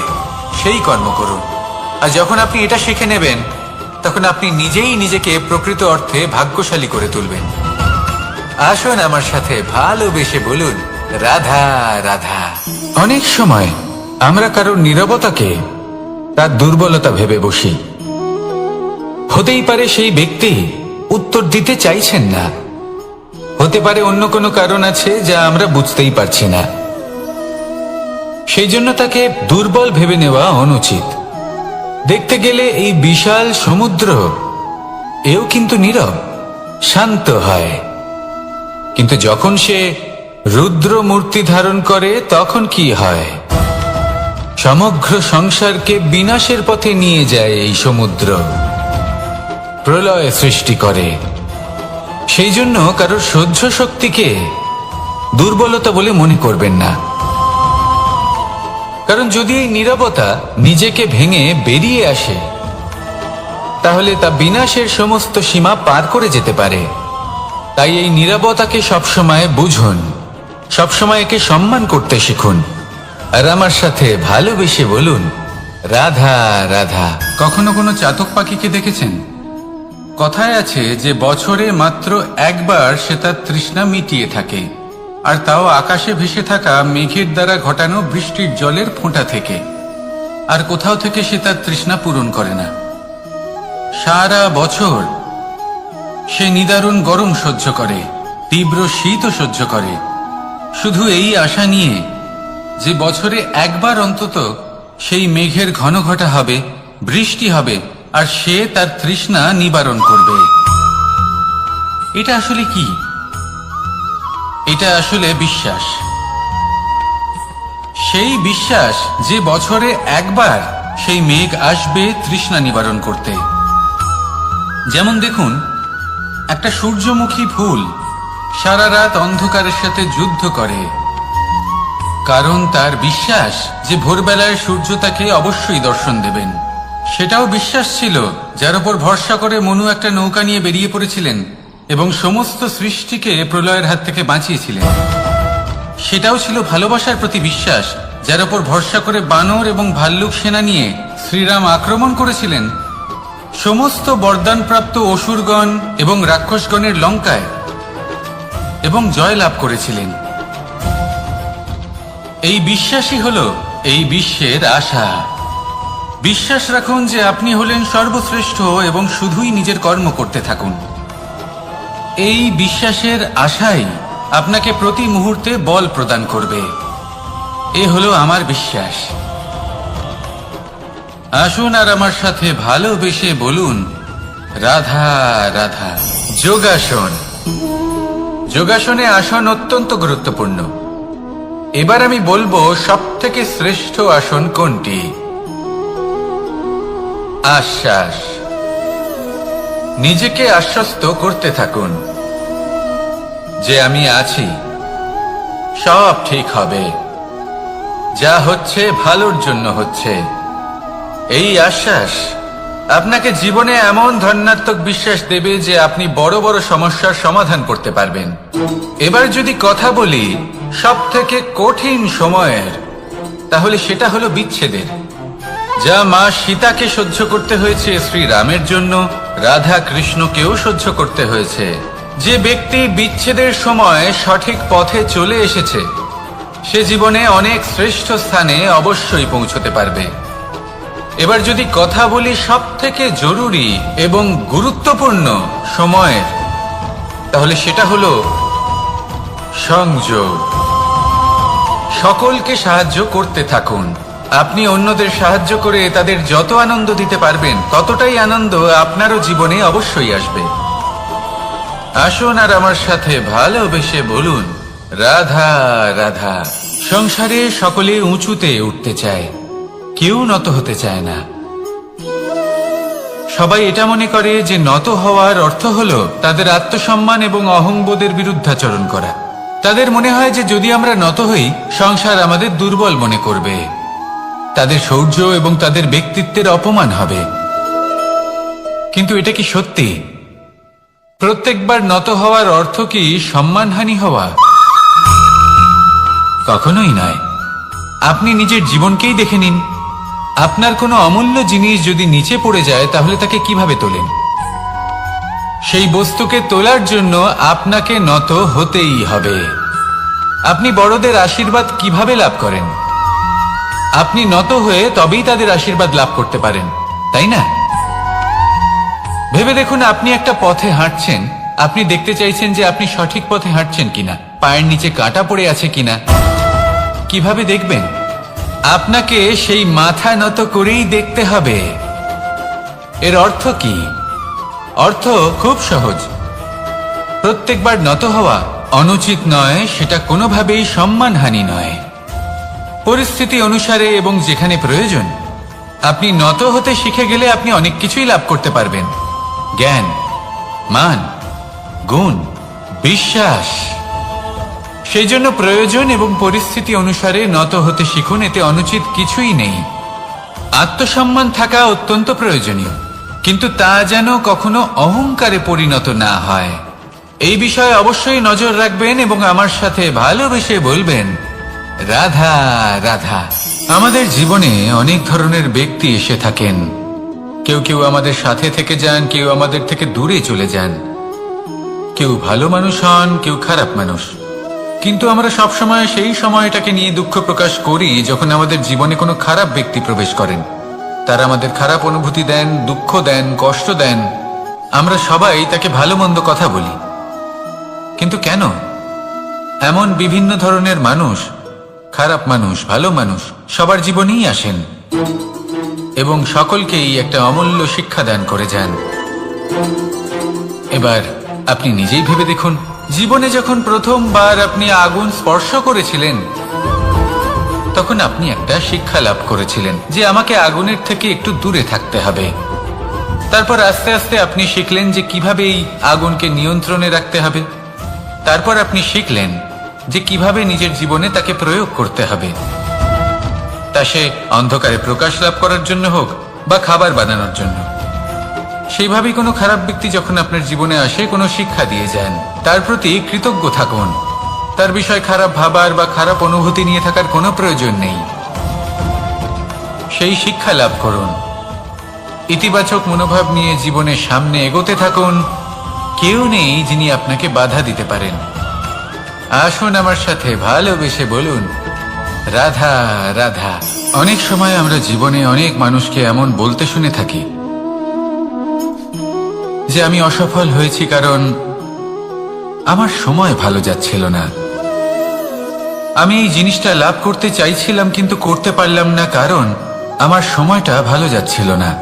সেই কর্ম করুন। আর যখন আপনি এটা শিখে নেবেন, তখন আপনি নিজেই নিজেকে প্রকৃত অর্থে ভাগ্যশালী করে তুলবেন। আসুন আমার সাথে ভালোবেসে বলুন, রাধা রাধা। অনেক সময় আমরা কারোর নীরবতাকে তার দুর্বলতা ভেবে বসি। হতেই পারে সেই ব্যক্তি উত্তর দিতে চাইছেন না, হতে পারে অন্য কোনো কারণ আছে যা আমরা বুঝতেই পারছি না। সেই জন্য তাকে দুর্বল ভেবে নেওয়া অনুচিত। দেখতে গেলে এই বিশাল সমুদ্র এও কিন্তু নীরব, শান্ত হয়। কিন্তু যখন সে রুদ্র মূর্তি ধারণ করে তখন কি হয়? সমগ্র সংসারকে বিনাশের পথে নিয়ে যায় এই সমুদ্র, প্রলয় সৃষ্টি করে। সেই জন্য কারোর সহ্য শক্তিকে দুর্বলতা বলে মনে করবেন না। কারণ যদি এই নীরবতা নিজেকে ভেঙে বেরিয়ে আসে, তাহলে তা বিনাশের সমস্ত সীমা পার করে যেতে পারে। তাই এই নীরবতাকে সবসময় বুঝুন, সবসময় একে সম্মান করতে শিখুন, আর আমার সাথে ভালোবেসে বলুন, রাধা রাধা। কখনো কোনো চাতক পাখিকে দেখেছেন? কথায় আছে যে বছরে মাত্র একবার সে তার তৃষ্ণা মিটিয়ে থাকে, আর তাও আকাশে ভেসে থাকা মেঘের দ্বারা ঘটানো বৃষ্টির জলের ফোঁটা থেকে। আর কোথাও থেকে সে তার তৃষ্ণা পূরণ করে না। সারা বছর সে নিদারুণ গরম সহ্য করে, তীব্র শীতও সহ্য করে, শুধু এই আশা নিয়ে যে বছরে একবার অন্তত সেই মেঘের ঘন ঘটা হবে, বৃষ্টি হবে, আর সে তার তৃষ্ণা নিবারণ করবে। এটা আসলে কি? এটা আসলে বিশ্বাস। সেই বিশ্বাস যে বছরে একবার সেই মেঘ আসবে তৃষ্ণা নিবারণ করতে। যেমন দেখুন, একটা সূর্যমুখী ফুল সারা রাত অন্ধকারের সাথে যুদ্ধ করে, কারণ তার বিশ্বাস যে ভোরবেলায় সূর্য তাকে অবশ্যই দর্শন দেবেন। সেটাও বিশ্বাস ছিল যার উপর ভরসা করে মনু একটা নৌকা নিয়ে বেরিয়ে পড়েছিলেন এবং সমস্ত সৃষ্টিকে প্রলয়ের হাত থেকে বাঁচিয়েছিলেন। সেটাও ছিল ভালোবাসার প্রতি বিশ্বাস, যার উপর ভরসা করে বানর এবং ভাল্লুক সেনা নিয়ে শ্রীরাম আক্রমণ করেছিলেন সমস্ত বরদানপ্রাপ্ত অসুরগণ এবং রাক্ষসগণের লঙ্কায় এবং জয় লাভ করেছিলেন। এই বিশ্বাসই হলো এই বিশ্বের আশা। বিশ্বাস রাখুন যে আপনি হলেন সর্বশ্রেষ্ঠ এবং শুধুই নিজের কর্ম করতে থাকুন। এই বিশ্বাসের আশাই আপনাকে প্রতি মুহূর্তে বল প্রদান করবে। এ হলো আমার বিশ্বাস। আসুন আর আমার সাথে ভালোবেসে বলুন, রাধা রাধা। যোগাসন। যোগাসনে আসন অত্যন্ত গুরুত্বপূর্ণ। এবার আমি বলবো সবথেকে শ্রেষ্ঠ আসন কোনটি। আশ্বাস। নিজেকে আশ্বস্ত করতে থাকুন যে আমি আছি, সব ঠিক হবে, যা হচ্ছে ভালোর জন্য হচ্ছে। এই আশ্বাস আপনাকে জীবনে এমন ধন্যাত্মক বিশ্বাস দেবে যে আপনি বড় বড় সমস্যার সমাধান করতে পারবেন। এবার যদি কথা বলি সব থেকে কঠিন সময়ের, তাহলে সেটা হলো বিচ্ছেদের। যা মা সীতাকে সহ্য করতে হয়েছে শ্রীরামের জন্য, রাধা কৃষ্ণকেও সহ্য করতে হয়েছে। যে ব্যক্তি বিচ্ছেদের সময় সঠিক পথে চলে এসেছে, সে জীবনে অনেক শ্রেষ্ঠ স্থানে অবশ্যই পৌঁছতে পারবে। এবার যদি কথা বলি সব থেকে জরুরি এবং গুরুত্বপূর্ণ সময়ের, তাহলে সেটা হলো সংযোগ। সকলকে সাহায্য করতে থাকুন। আপনি অন্যদের সাহায্য করে তাদের যত আনন্দ দিতে পারবেন, ততটাই আনন্দ আপনারও জীবনে অবশ্যই আসবে। আসুন আর আমার সাথে ভালোবেসে বলুন, রাধা রাধা। সংসারে সকলে উঁচুতে উঠতে চায়, কেউ নত হতে চায় না। সবাই এটা মনে করে যে নত হওয়ার অর্থ হলো তাদের আত্মসম্মান এবং অহংবোধের বিরুদ্ধাচরণ করা। তাদের মনে হয় যে যদি আমরা নত হই, সংসার আমাদের দুর্বল মনে করবে, তাদের শৌর্য এবং তাদের ব্যক্তিত্বের অপমান হবে। কিন্তু এটা কি সত্যি? প্রত্যেকবার নত হওয়ার অর্থ কি সম্মানহানি হওয়া? কখনোই নয়। আপনি নিজের জীবনকেই দেখে নিন। আপনার কোনো অমূল্য জিনিস যদি নিচে পড়ে যায়, তাহলে তাকে কিভাবে তোলেন? সেই বস্তুকে তোলার জন্য আপনাকে নত হতেই হবে। আপনি বড়দের আশীর্বাদ কিভাবে লাভ করেন? আপনি নত হয়ে তবেই তাদের আশীর্বাদ লাভ করতে পারেন, তাই না? ভেবে দেখুন, আপনি একটা পথে হাঁটছেন, আপনি দেখতে চাইছেন যে আপনি সঠিক পথে হাঁটছেন কিনা, পায়ের নিচে কাঁটা পড়ে আছে কিনা। কিভাবে দেখবেন? আপনাকে সেই মাথা নত করেই দেখতে হবে। এর অর্থ কি? অর্থ খুব সহজ। প্রত্যেকবার নত হওয়া অনুচিত নয়, সেটা কোনোভাবেই সম্মানহানি নয়। পরিস্থিতি অনুসারে এবং যেখানে প্রয়োজন আপনি নত হতে শিখে গেলে আপনি অনেক কিছুই লাভ করতে পারবেন। জ্ঞান, মান, গুণ, বিশ্বাস। সেই জন্য প্রয়োজন এবং পরিস্থিতি অনুসারে নত হতে শিখুন, এতে অনুচিত কিছুই নেই। আত্মসম্মান থাকা অত্যন্ত প্রয়োজনীয়, কিন্তু তা যেন কখনো অহংকারে পরিণত না হয়। এই বিষয়ে অবশ্যই নজর রাখবেন এবং আমার সাথে ভালোবেসে বলবেন, রাধা রাধা। আমাদের জীবনে অনেক ধরনের ব্যক্তি এসে থাকেন। কেউ কেউ আমাদের সাথে থেকে যান, কেউ আমাদের থেকে দূরে চলে যান। কেউ ভালো মানুষ হন, কেউ খারাপ মানুষ। কিন্তু আমরা সবসময় সেই সময়টাকে নিয়ে দুঃখ প্রকাশ করি যখন আমাদের জীবনে কোনো খারাপ ব্যক্তি প্রবেশ করেন। তারা আমাদের খারাপ অনুভূতি দেন, দুঃখ দেন, কষ্ট দেন। আমরা সবাই তাকে ভালো মন্দ কথা বলি। কিন্তু কেন? এমন বিভিন্ন ধরনের মানুষ, খারাপ মানুষ, ভালো মানুষ, সবার জীবনেই আসেন এবং সকলকেই একটা অমূল্য শিক্ষা দান করে যান। এবার আপনি নিজেই ভেবে দেখুন, জীবনে যখন প্রথমবার আপনি আগুন স্পর্শ করেছিলেন তখন আপনি একটা শিক্ষা লাভ করেছিলেন যে আমাকে আগুনের থেকে একটু দূরে থাকতে হবে। তারপর আস্তে আস্তে আপনি শিখলেন যে কিভাবে এই আগুনকে নিয়ন্ত্রণে রাখতে হবে। তারপর আপনি শিখলেন যে কিভাবে নিজের জীবনে তাকে প্রয়োগ করতে হবে, তা সে অন্ধকারে প্রকাশ লাভ করার জন্য হোক বা খাবার বানানোর জন্য। সেইভাবেই কোনো খারাপ ব্যক্তি যখন আপনার জীবনে আসে, কোনো শিক্ষা দিয়ে যান, তার প্রতি কৃতজ্ঞ থাকুন। তার বিষয় খারাপ ভাবার বা খারাপ অনুভূতি নিয়ে থাকার কোনো প্রয়োজন নেই। সেই শিক্ষা লাভ করুন, ইতিবাচক মনোভাব নিয়ে জীবনের সামনে এগোতে থাকুন। কেউ নেই যিনি আপনাকে বাধা দিতে পারেন। আসুন আমার সাথে ভালোবেসে বলুন, রাধা রাধা। অনেক সময় আমরা জীবনে অনেক মানুষকে এমন বলতে শুনে থাকি যে আমি অসফল হয়েছি কারণ আমার সময় ভালো যাচ্ছিল না। আমি এই জিনিসটা লাভ করতে চাইছিলাম কিন্তু করতে পারলাম না কারণ আমার সময়টা ভালো যাচ্ছিল না।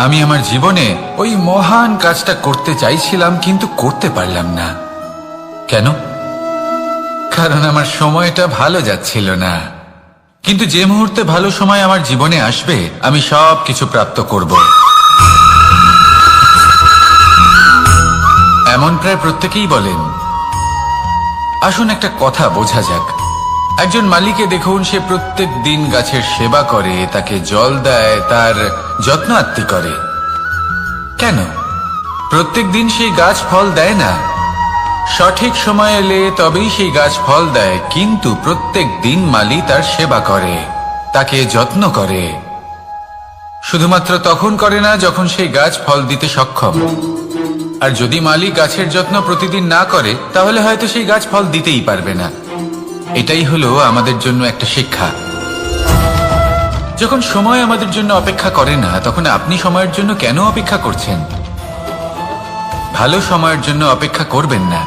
আমি আমার জীবনে ওই মহান কাজটা করতে চাইছিলাম কিন্তু করতে পারলাম না। কেন? কারণ আমার সময়টা ভালো যাচ্ছিল না। কিন্তু যে মুহূর্তে ভালো সময় আমার জীবনে আসবে আমি সব কিছু প্রাপ্ত করব। এমন প্রায় প্রত্যেকেই বলেন। আসুন একটা কথা বোঝা যাক। একজন মালিকে দেখুন, সে প্রত্যেক দিন গাছের সেবা করে, তাকে জল দেয়, তার যত্ন আত্তি করে। কেন? প্রত্যেক দিন সেই গাছ ফল দেয় না। সঠিক সময় এলে তবেই সেই গাছ ফল দেয়, কিন্তু প্রত্যেক দিন মালি তার সেবা করে, তাকে যত্ন করে। শুধুমাত্র তখন করে না যখন সেই গাছ ফল দিতে সক্ষম। আর যদি মালি গাছের যত্ন প্রতিদিন না করে তাহলে হয়তো সেই গাছ ফল দিতেই পারবে না। এটাই হলো আমাদের জন্য একটা শিক্ষা। যখন সময় আমাদের জন্য অপেক্ষা করে না তখন আপনি সময়ের জন্য কেন অপেক্ষা করছেন? ভালো সময়ের জন্য অপেক্ষা করবেন না।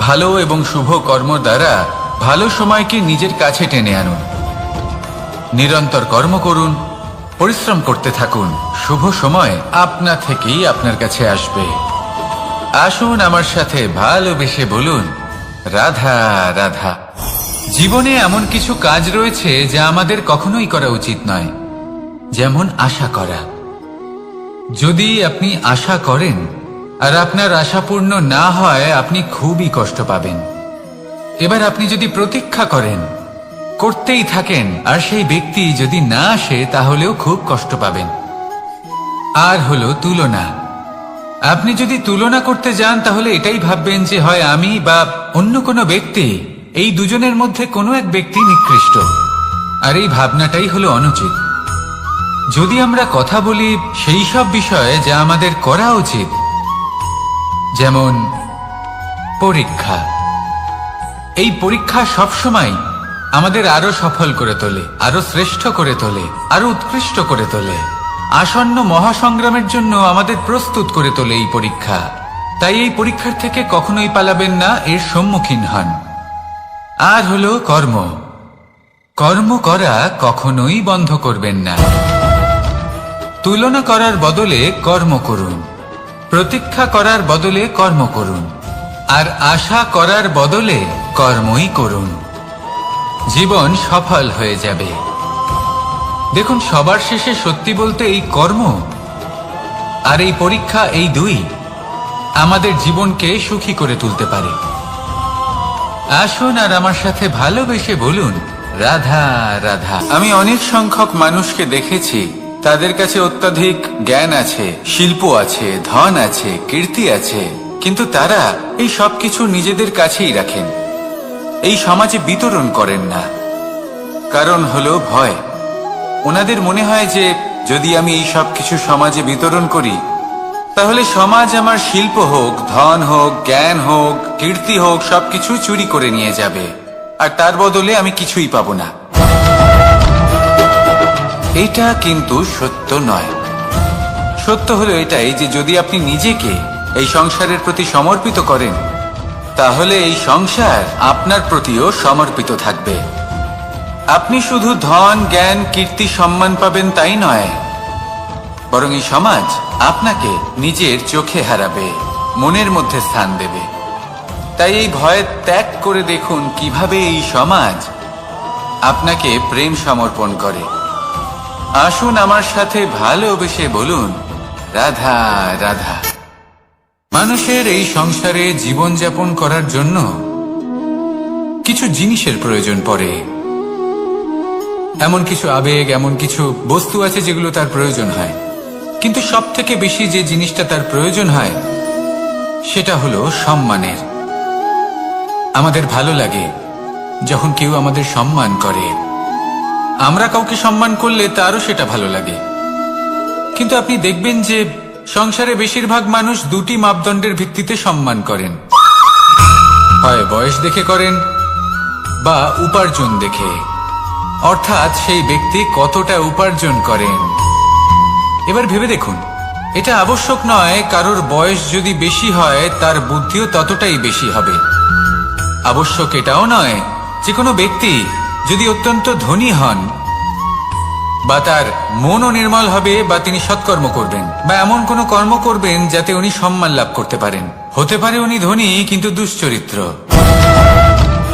ভালো এবং শুভ কর্ম দ্বারা ভালো সময়কে নিজের কাছে টেনে আনুন। নিরন্তর কর্ম করুন, পরিশ্রম করতে থাকুন। শুভ সময় আপনা থেকেই আপনার কাছে আসবে। আসুন আমার সাথে ভালোবেসে বলুন, রাধা রাধা। জীবনে এমন কিছু কাজ রয়েছে যা আমাদের কখনোই করা উচিত নয়, যেমন আশা করা। যদি আপনি আশা করেন আর আপনার আশা পূর্ণ না হয় আপনি খুবই কষ্ট পাবেন। এবার আপনি যদি প্রতীক্ষা করেন, করতেই থাকেন, আর সেই ব্যক্তি যদি না আসে তাহলেও খুব কষ্ট পাবেন। আর হলো তুলনা। আপনি যদি তুলনা করতে যান তাহলে এটাই ভাববেন যে হয় আমি বা অন্য কোনো ব্যক্তি, এই দুজনের মধ্যে কোনো এক ব্যক্তি নিকৃষ্ট। আর এই ভাবনাটাই হলো অনুচিত। যদি আমরা কথা বলি সেই সব বিষয়ে যা আমাদের করা উচিত, যেমন পরীক্ষা। এই পরীক্ষা সবসময় আমাদের আরো সফল করে তোলে, আরো শ্রেষ্ঠ করে তোলে, আরো উৎকৃষ্ট করে তোলে। আসন্ন মহাসংগ্রামের জন্য আমাদের প্রস্তুত করে তোলে এই পরীক্ষা। তাই এই পরীক্ষার থেকে কখনোই পালাবেন না, এর সম্মুখীন হন। আর হলো কর্ম। কর্ম করা কখনোই বন্ধ করবেন না। তুলনা করার বদলে কর্ম করুন, প্রতীক্ষা করার বদলে কর্ম করুন, আর আশা করার বদলে কর্মই করুন। জীবন সফল হয়ে যাবে। দেখুন, সবার শেষে সত্যি বলতে এই কর্ম আর এই পরীক্ষা, এই দুই আমাদের জীবনকে সুখী করে তুলতে পারে। আসুন আর আমার সাথে ভালোবেসে বলুন, রাধা রাধা। আমি অনেক সংখ্যক মানুষকে দেখেছি, তাদের কাছে অত্যাধিক জ্ঞান আছে, শিল্প আছে, ধন আছে, কীর্তি আছে, কিন্তু তারা এই সবকিছু নিজেদের কাছেই রাখেন, এই সমাজে বিতরণ করেন না। কারণ হলো ভয়। ওনাদের মনে হয় যে যদি আমি এই সবকিছু সমাজে বিতরণ করি, তাহলে সমাজ আমার শিল্প হোক, ধন হোক, জ্ঞান হোক, কীর্তি হোক, সবকিছু চুরি করে নিয়ে যাবে, আর তার বদলে আমি কিছুই পাবো না। এটা কিন্তু সত্য নয়। সত্য হলো এটাই যে যদি আপনি নিজেকে এই সংসারের প্রতি সমর্পিত করেন, তাহলে এই সংসার আপনার প্রতিও সমর্পিত থাকবে। আপনি শুধু ধন, জ্ঞান, কীর্তি, সম্মান পাবেন তাই নয়, বরং এই সমাজ আপনাকে নিজের চোখে হারাবে, মনের মধ্যে স্থান দেবে। তাই এই ভয় ত্যাগ করে দেখুন কিভাবে এই সমাজ আপনাকে প্রেম সমর্পণ করে। আসুন আমার সাথে ভালোবেসে বলুন, রাধা রাধা। মানুষের এই সংসারে জীবনযাপন করার জন্য কিছু জিনিসের প্রয়োজন পড়ে। এমন কিছু আবেগ, এমন কিছু বস্তু আছে যেগুলো তার প্রয়োজন হয়, কিন্তু সব থেকে বেশি যে জিনিসটা তার প্রয়োজন হয় সেটা হলো সম্মানের। আমাদের ভালো লাগে যখন কেউ আমাদের সম্মান করে। আমরা কাউকে সম্মান করলে তারও সেটা ভালো লাগে। কিন্তু আপনি দেখবেন যে সংসারে বেশিরভাগ মানুষ দুটি মাপদণ্ডের ভিত্তিতে সম্মান করেন, হয় বয়স দেখে করেন বা উপার্জন দেখে, অর্থাৎ সেই ব্যক্তি কতটা উপার্জন করেন। এবার ভেবে দেখুন, এটা আবশ্যক নয় কারোর বয়স যদি বেশি হয় তার বুদ্ধিও ততটাই বেশি হবে। আবশ্যক এটাও নয় যে কোনো ব্যক্তি যদি অত্যন্ত ধনী হন বা তার মনও নির্মল হবে বা তিনি সৎকর্ম করবেন বা এমন কোনো কর্ম করবেন যাতে উনি সম্মান লাভ করতে পারেন। হতে পারে উনি ধনী কিন্তু দুশ্চরিত্র।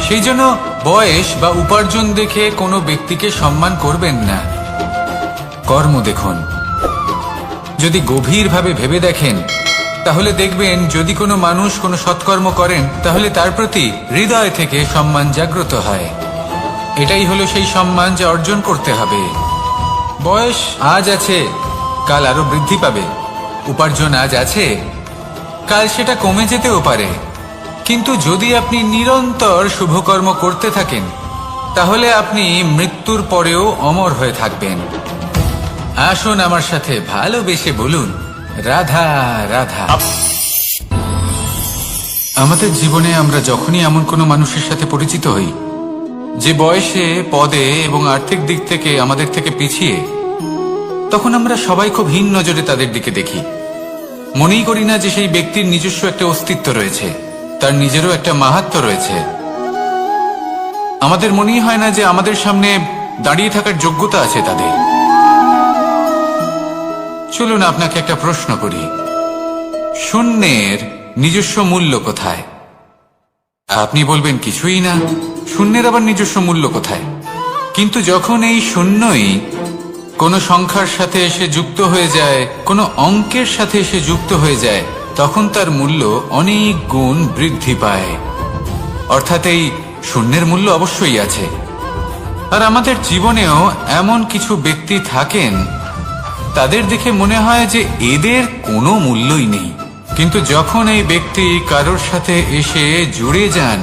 সেই জন্য বয়স বা উপার্জন দেখে কোনো ব্যক্তিকে সম্মান করবেন না। কর্ম দেখুন। যদি গভীরভাবে ভেবে দেখেন তাহলে দেখবেন যদি কোনো মানুষ কোনো সৎকর্ম করেন তাহলে তার প্রতি হৃদয় থেকে সম্মান জাগ্রত হয়। এটাই হলো সেই সম্মান যা অর্জন করতে হবে। বয়স আজ আছে, কাল আরো বৃদ্ধি পাবে। উপার্জন আজ আছে, কাল সেটা কমে যেতেও পারে। কিন্তু যদি আপনি নিরন্তর শুভকর্ম করতে থাকেন তাহলে আপনি মৃত্যুর পরেও অমর হয়ে থাকবেন। আসুন আমার সাথে ভালোবেসে বলুন, রাধা রাধা। আমাদের জীবনে আমরা যখনই এমন কোনো মানুষের সাথে পরিচিত হই যে বয়সে, পদে এবং আর্থিক দিক থেকে আমাদের থেকে পিছিয়ে, তখন আমরা সবাই খুব হীন নজরে তাদের দিকে দেখি। মনেই করি না যে সেই ব্যক্তির নিজস্ব একটা অস্তিত্ব রয়েছে, তার নিজেরও একটা মাহাত্ম্য রয়েছে। আমাদের মনেই হয় না যে আমাদের সামনে দাঁড়িয়ে থাকার যোগ্যতা আছে তাদের। চলুন আপনাকে একটা প্রশ্ন করি, শূন্যের নিজস্ব মূল্য কোথায়? আপনি বলবেন কিছুই না। শূন্যের আবার নিজস্ব মূল্য কোথায়? কিন্তু যখন এই শূন্যই কোনো সংখ্যার সাথে এসে যুক্ত হয়ে যায়, কোনো অঙ্কের সাথে এসে যুক্ত হয়ে যায়, তখন তার মূল্য অনেক গুণ বৃদ্ধি পায়। অর্থাৎ এই শূন্যের মূল্য অবশ্যই আছে। আর আমাদের জীবনেও এমন কিছু ব্যক্তি থাকেন, তাদের দেখে মনে হয় যে এদের কোনো মূল্যই নেই, কিন্তু যখন এই ব্যক্তি কারোর সাথে এসে জুড়ে যান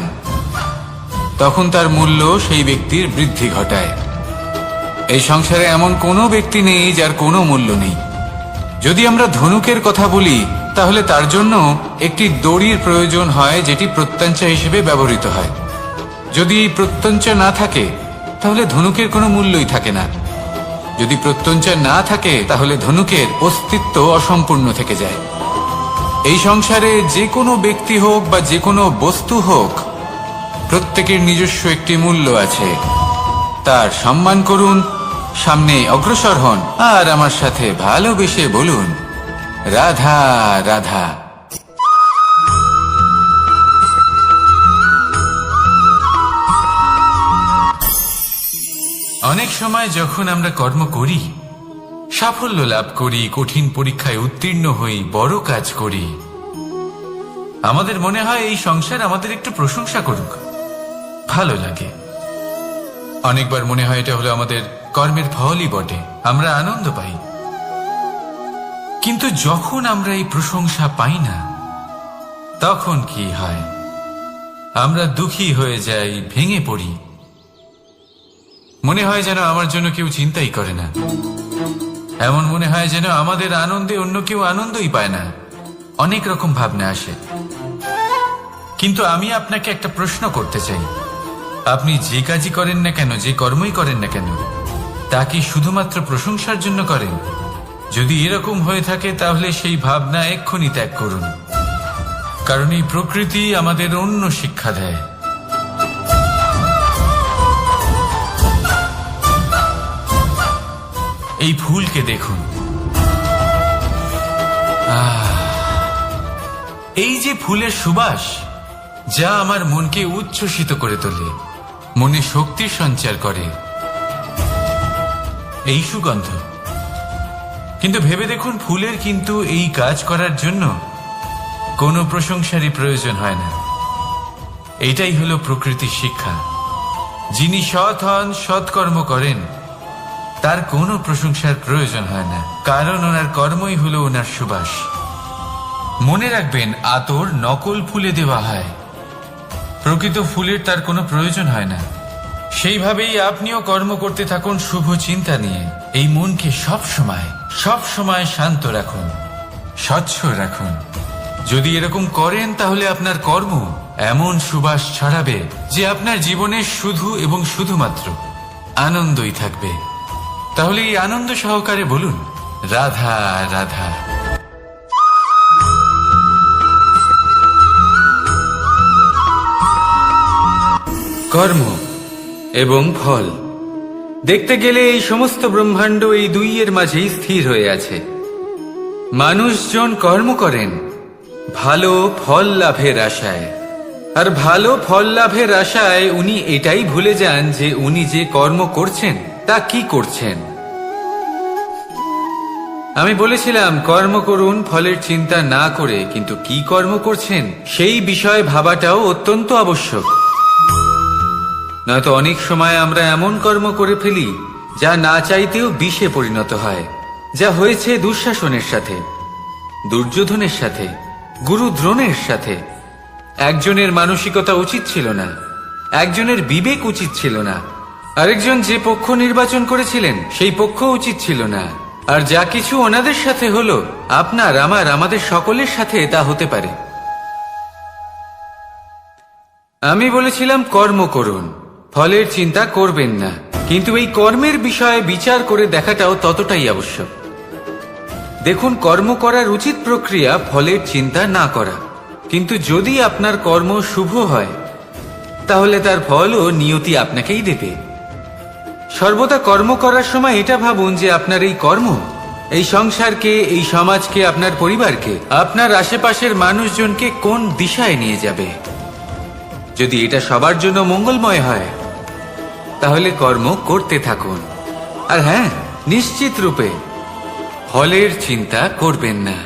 তখন তার মূল্য সেই ব্যক্তির বৃদ্ধি ঘটায়। এই সংসারে এমন কোনো ব্যক্তি নেই যার কোনো মূল্য নেই। যদি আমরা ধনুকের কথা বলি তাহলে তার জন্য একটি দড়ির প্রয়োজন হয় যেটি প্রত্যঞ্চা হিসেবে ব্যবহৃত হয়। যদি এই প্রত্যঞ্চা না থাকে তাহলে ধনুকের কোনো মূল্যই থাকে না। যদি প্রত্যঞ্চা না থাকে তাহলে ধনুকের অস্তিত্ব অসম্পূর্ণ থেকে যায়। এই সংসারে যে কোনো ব্যক্তি হোক বা যে কোনো বস্তু হোক, প্রত্যেকের নিজস্ব একটি মূল্য আছে। তার সম্মান করুন, সামনে অগ্রসর হন, আর আমার সাথে ভালোবেসে বলুন, রাধা রাধা। অনেক সময় যখন আমরা কর্ম করি, সাফল্য লাভ করি, কঠিন পরীক্ষায় উত্তীর্ণ হই, বড় কাজ করি, আমাদের মনে হয় এই সংসার আমাদের একটু প্রশংসা করুক, ভালো লাগে। অনেকবার মনে হয় এটা হলো আমাদের কর্মের ফলই বটে, আমরা আনন্দ পাই। কিন্তু যখন আমরা এই প্রশংসা পাই না, তখন কি হয়? আমরা দুঃখী হয়ে যাই, ভেঙে পড়ি। মনে হয় যেন আমার জন্য কেউ চিন্তাই করে না, এমন মনে হয় যেন আমাদের আনন্দে অন্য কেউ আনন্দই পায় না। অনেক রকম ভাবনা আসে। কিন্তু আমি আপনাকে একটা প্রশ্ন করতে চাই, আপনি যে কাজই করেন না কেন, যে কর্মই করেন না কেন, তা কি শুধুমাত্র প্রশংসার জন্য করেন? যদি এরকম হয়ে থাকে তাহলে সেই ভাবনা এক্ষুনি ত্যাগ করুন, কারণ এই প্রকৃতি আমাদের অন্য শিক্ষা দেয়। এই ফুলকে দেখুন, এই যে ফুলের সুবাস, যা আমার মনকে উচ্ছ্বসিত করে তোলে, মনে শক্তির সঞ্চার করে, এই সুগন্ধ। কিন্তু ভেবে দেখুন, ফুলের কিন্তু এই কাজ করার জন্য কোনো প্রশংসারই প্রয়োজন হয় না। এটাই হলো প্রকৃতির শিক্ষা। যিনি সৎ হন, সৎকর্ম করেন, তার কোনো প্রশংসার প্রয়োজন হয় না, কারণ ওনার কর্মই হলো ওনার সুবাস। মনে রাখবেন, আতর নকল ফুলে দেওয়া হয়, প্রকৃত ফুলের তার কোনো প্রয়োজন হয় না। সেইভাবেই আপনিও কর্ম করতে থাকুন শুভ চিন্তা নিয়ে। এই মনকে সব সময় শান্ত রাখুন, স্বচ্ছ রাখুন। যদি এরকম করেন তাহলে আপনার কর্ম এমন সুবাস ছড়াবে যে আপনার জীবনে শুধু এবং শুধুমাত্র আনন্দই থাকবে। তাহলে এই আনন্দ সহকারে বলুন, রাধা রাধা। কর্ম এবং ফল দেখতে গেলে এই সমস্ত ব্রহ্মাণ্ড এই দুইয়ের মাঝেই স্থির হয়ে আছে। মানুষজন কর্ম করেন ভালো ফল লাভের আশায়, আর ভালো ফল লাভের আশায় উনি এটাই ভুলে যান যে উনি যে কর্ম করছেন তা কি করছেন। আমি বলেছিলাম কর্ম করুন ফলের চিন্তা না করে, কিন্তু কি কর্ম করছেন সেই বিষয়ে ভাবাটাও অত্যন্ত আবশ্যক। নয়তো অনেক সময় আমরা এমন কর্ম করে ফেলি যা না চাইতেও বিষে পরিণত হয়, যা হয়েছে দুঃশাসনের সাথে, দুর্যোধনের সাথে, গুরু দ্রোণের সাথে। একজনের মানসিকতা উচিত ছিল না, একজনের বিবেক উচিত ছিল না, আরেকজন যে পক্ষ নির্বাচন করেছিলেন সেই পক্ষ উচিত ছিল না। আর যা কিছু ওনাদের সাথে হলো, আপনার আমাদের সকলের সাথে তা হতে পারে। আমি বলেছিলাম কর্ম করুন, ফলের চিন্তা করবেন না, কিন্তু এই কর্মের বিষয়ে বিচার করে দেখাটাও ততটাই আবশ্যক। দেখুন, কর্ম করার উচিত প্রক্রিয়া ফলের চিন্তা না করা, কিন্তু যদি আপনার কর্ম শুভ হয় তাহলে তার ফলও নিয়তি আপনাকেই দেবে। সর্বদা কর্ম করার সময় এটা ভাবুন যে আপনার এই কর্ম এই সংসারকে, এই সমাজকে, আপনার পরিবারকে, আপনার আশেপাশের মানুষজনকে কোন দিশায় নিয়ে যাবে। যদি এটা সবার জন্য মঙ্গলময় হয় তাহলে কর্ম করতে থাকুন। আর হ্যাঁ, নিশ্চিত রূপে ফলের চিন্তা করবেন না।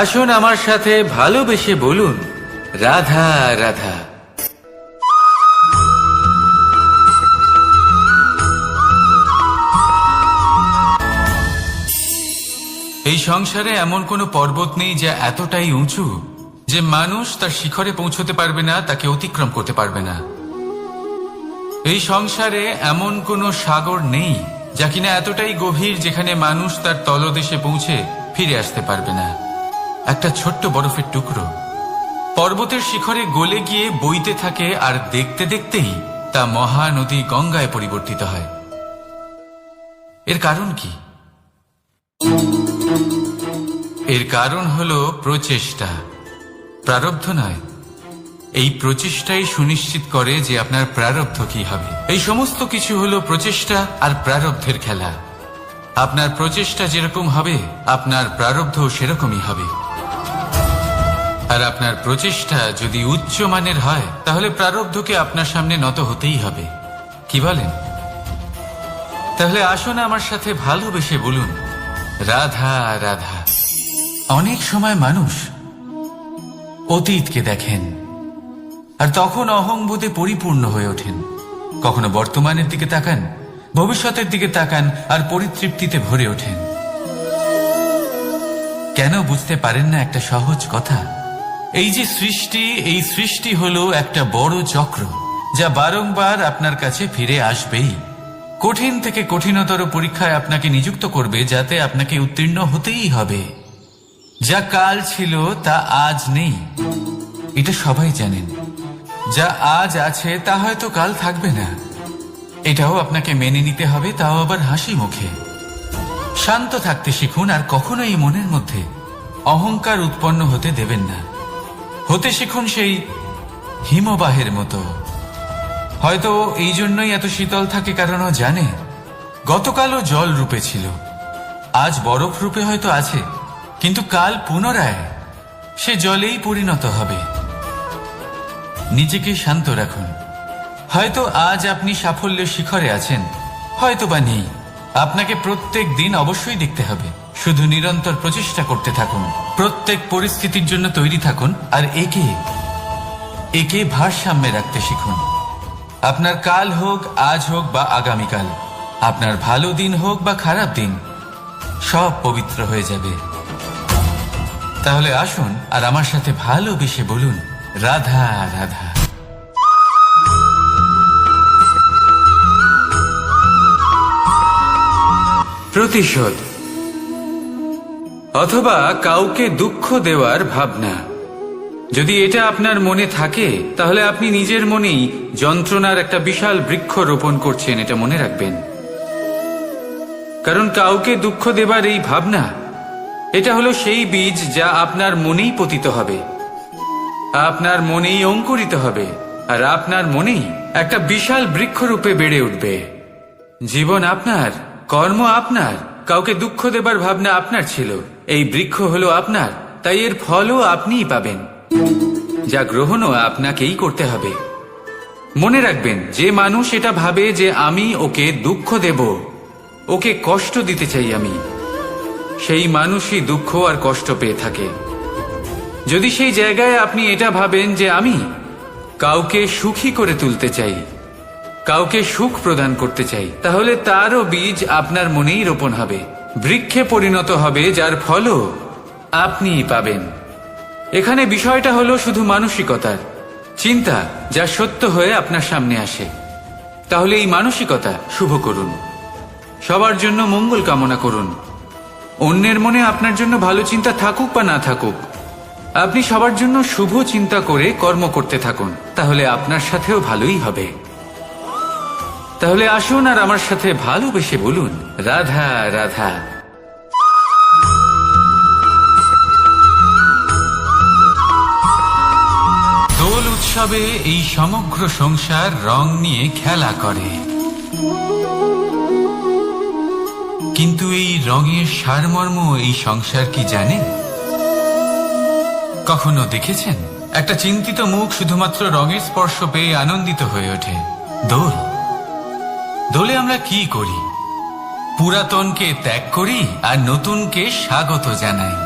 আসুন আমার সাথে ভালোবেসে বলুন, রাধা রাধা। এই সংসারে এমন কোনো পর্বত নেই যা এতটাই উঁচু যে মানুষ তার শিখরে পৌঁছতে পারবে না, তাকে অতিক্রম করতে পারবে না। এই সংসারে এমন কোনো সাগর নেই যা কিনা এতটাই গভীর যেখানে মানুষ তার তলদেশে পৌঁছে ফিরে আসতে পারবে না। একটা ছোট্ট বরফের টুকরো পর্বতের শিখরে গলে গিয়ে বইতে থাকে, আর দেখতে দেখতেই তা মহানদী গঙ্গায় পরিবর্তিত হয়। এর কারণ কি? এর কারণ হলো প্রচেষ্টা, প্রারব্ধ নয়। এই প্রচেষ্টাই সুনিশ্চিত করে যে আপনার প্রারব্ধ কি হবে। এই সমস্ত কিছু হলো প্রচেষ্টা আর প্রারব্ধের খেলা। আপনার প্রচেষ্টা যেরকম হবে আপনার প্রারব্ধ সেরকমই হবে। আর আপনার প্রচেষ্টা যদি উচ্চ মানের হয় তাহলে প্রারব্ধকে আপনার সামনে নত হতেই হবে। কি বলেন? তাহলে আসুন আমার সাথে ভালোবেসে বলুন, রাধা রাধা। অনেক সময় মানুষ অতীতকে দেখেন আর তখন অহংবোধে পরিপূর্ণ হয়ে ওঠেন। কখনো বর্তমানের দিকে তাকান, ভবিষ্যতের দিকে তাকান আর পরিতৃপ্তিতে ভরে ওঠেন। কেন বুঝতে পারেন না একটা সহজ কথা? এই যে সৃষ্টি, এই সৃষ্টি হলো একটা বড় চক্র যা বারংবার আপনার কাছে ফিরে আসবেই। কঠিন থেকে কঠিনতর পরীক্ষায় আপনাকে নিযুক্ত করবে, যাতে আপনাকে উত্তীর্ণ হতেই হবে। যা কাল ছিল তা আজ নেই, এটা সবাই জানেন। যা আজ আছে তা হয়তো কাল থাকবে না, এটাও আপনাকে মেনে নিতে হবে, তাও আবার হাসি মুখে। শান্ত থাকতে শিখুন আর কখনোই মনের মধ্যে অহংকার উৎপন্ন হতে দেবেন না। হতে শিখুন সেই হিমবাহের মতো। হয়তো এই জন্যই এত শীতল থাকে, কারণ ও জানে গতকালও জল রূপে ছিল, আজ বরফ রূপে হয়তো আছে, কিন্তু কাল পুনরায় সে জলেই পরিণত হবে। নিজেকে শান্ত রাখুন। হয়তো আজ আপনি সাফল্যের শিখরে আছেন, হয়তো বা নেই। আপনাকে প্রত্যেক দিন অবশ্যই দেখতে হবে। শুধু নিরন্তর প্রচেষ্টা করতে থাকুন, প্রত্যেক পরিস্থিতির জন্য তৈরি থাকুন আর একে ভারসাম্যে রাখতে শিখুন। আপনার কাল হোক, আজ হোক বা আগামীকাল, আপনার ভালো দিন হোক বা খারাপ দিন, সব পবিত্র হয়ে যাবে। তাহলে আসুন আর আমার সাথে ভালোবেসে বলুন, রাধা রাধা। প্রতিশোধ অথবা কাউকে দুঃখ দেওয়ার ভাবনা, যদি এটা আপনার মনে থাকে তাহলে আপনি নিজের মনেই যন্ত্রণার একটা বিশাল বৃক্ষ রোপণ করছেন, এটা মনে রাখবেন। কারণ কাউকে দুঃখ দেবার এই ভাবনা, এটা হলো সেই বীজ যা আপনার মনেই পতিত হবে, আপনার মনেই অঙ্কুরিত হবে, আর আপনার মনেই একটা বিশাল বৃক্ষরূপে বেড়ে উঠবে। জীবন আপনার, কর্ম আপনার, কাউকে দুঃখ দেবার ভাবনা আপনার ছিল, এই বৃক্ষ হলো আপনার, তাই এর ফলও আপনিই পাবেন, যা গ্রহণও আপনাকেই করতে হবে। মনে রাখবেন, যে মানুষ এটা ভাবে যে আমি ওকে দুঃখ দেব, ওকে কষ্ট দিতে চাই আমি, সেই মানুষই দুঃখ আর কষ্ট পেয়ে থাকে। যদি সেই জায়গায় আপনি এটা ভাবেন যে আমি কাউকে সুখী করে তুলতে চাই, কাউকে সুখ প্রদান করতে চাই, তাহলে তারও বীজ আপনার মনেই রোপণ হবে, বৃক্ষে পরিণত হবে, যার ফলও আপনিই পাবেন। এখানে বিষয়টা হলো শুধু মানসিকতার চিন্তা, যা সত্য হয়ে আপনার সামনে আসে। তাহলে এই মানসিকতা শুভ করুন, সবার জন্য মঙ্গল কামনা করুন। অন্যের মনে আপনার জন্য ভালো চিন্তা থাকুক বা না থাকুক, আপনি সবার জন্য শুভ চিন্তা করে কর্ম করতে থাকুন, তাহলে আপনার সাথেও ভালোই হবে। তাহলে আসুন আর আমার সাথে ভালোবেসে বলুন, রাধা রাধা। দোল উৎসবে এই সমগ্র সংসার রং নিয়ে খেলা করে, কিন্তু এই রঙের সারমর্ম এই সংসার কি জানে? কখনো দেখেছেন একটা চিন্তিত মুখ শুধুমাত্র রঙের স্পর্শ পেয়ে আনন্দিত হয়ে ওঠে? দোলে আমরা কি করি? পুরাতনকে ত্যাগ করি আর নতুনকে স্বাগত জানাই।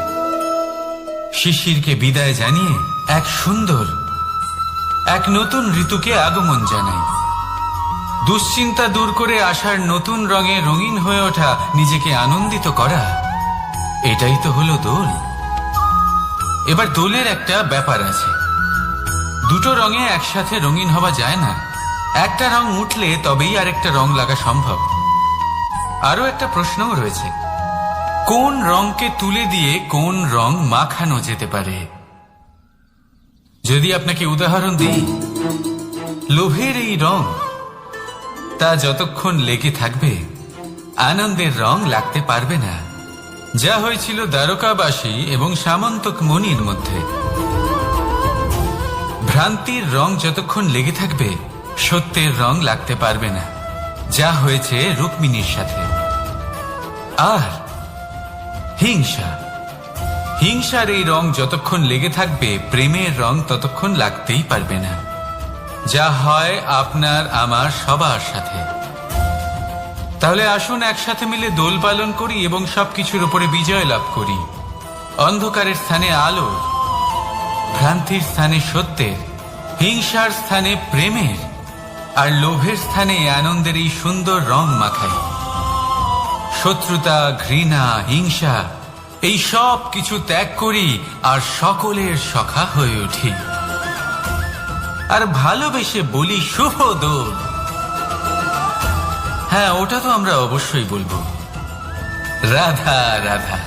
শিশিরকে বিদায় জানিয়ে এক সুন্দর, এক নতুন ঋতুকে আগমন জানাই। দুশ্চিন্তা দূর করে আসার নতুন রঙে রঙিন হয়ে ওঠা, নিজেকে আনন্দিত করা, এটাই তো হলো দোল। এবার দোলের একটা ব্যাপার আছে, দুটো রঙে একসাথে রঙিন হওয়া যায় না। একটা রং উঠলে তবেই আরেকটা রং লাগা সম্ভব। আরো একটা প্রশ্নও রয়েছে, কোন রংকে তুলে দিয়ে কোন রং মাখানো যেতে পারে? যদি আপনাকে উদাহরণ দিই, লোভের এই রং তা যতক্ষণ লেগে থাকবে আনন্দের রং লাগতে পারবে না, যা হয়েছিল দ্বারকাবাসী এবং সামন্তক মুনির মধ্যে। ভ্রান্তির রং যতক্ষণ লেগে থাকবে সত্যের রং লাগতে পারবে না, যা হয়েছে রুক্মিণীর সাথে। আর হিংসার এই রং যতক্ষণ লেগে থাকবে প্রেমের রং ততক্ষণ লাগতেই পারবে না, যা হয় আপনার আমার সবার সাথে। তাহলে আসুন একসাথে মিলে দোল পালন করি এবং সবকিছুর উপরে বিজয় লাভ করি। অন্ধকারের স্থানে আলোর, ভ্রান্তির স্থানে সত্যের, হিংসার স্থানে প্রেমের, আর লোভের স্থানে আনন্দের এই সুন্দর রং মাখাই। শত্রুতা, ঘৃণা, হিংসা এই সব কিছু ত্যাগ করি আর সকলের সখা হয়ে উঠি, আর ভালোবেসে বলি শুভ দোল। হ্যাঁ, ওটা তো আমরা অবশ্যই বলবো, রাধা রাধা।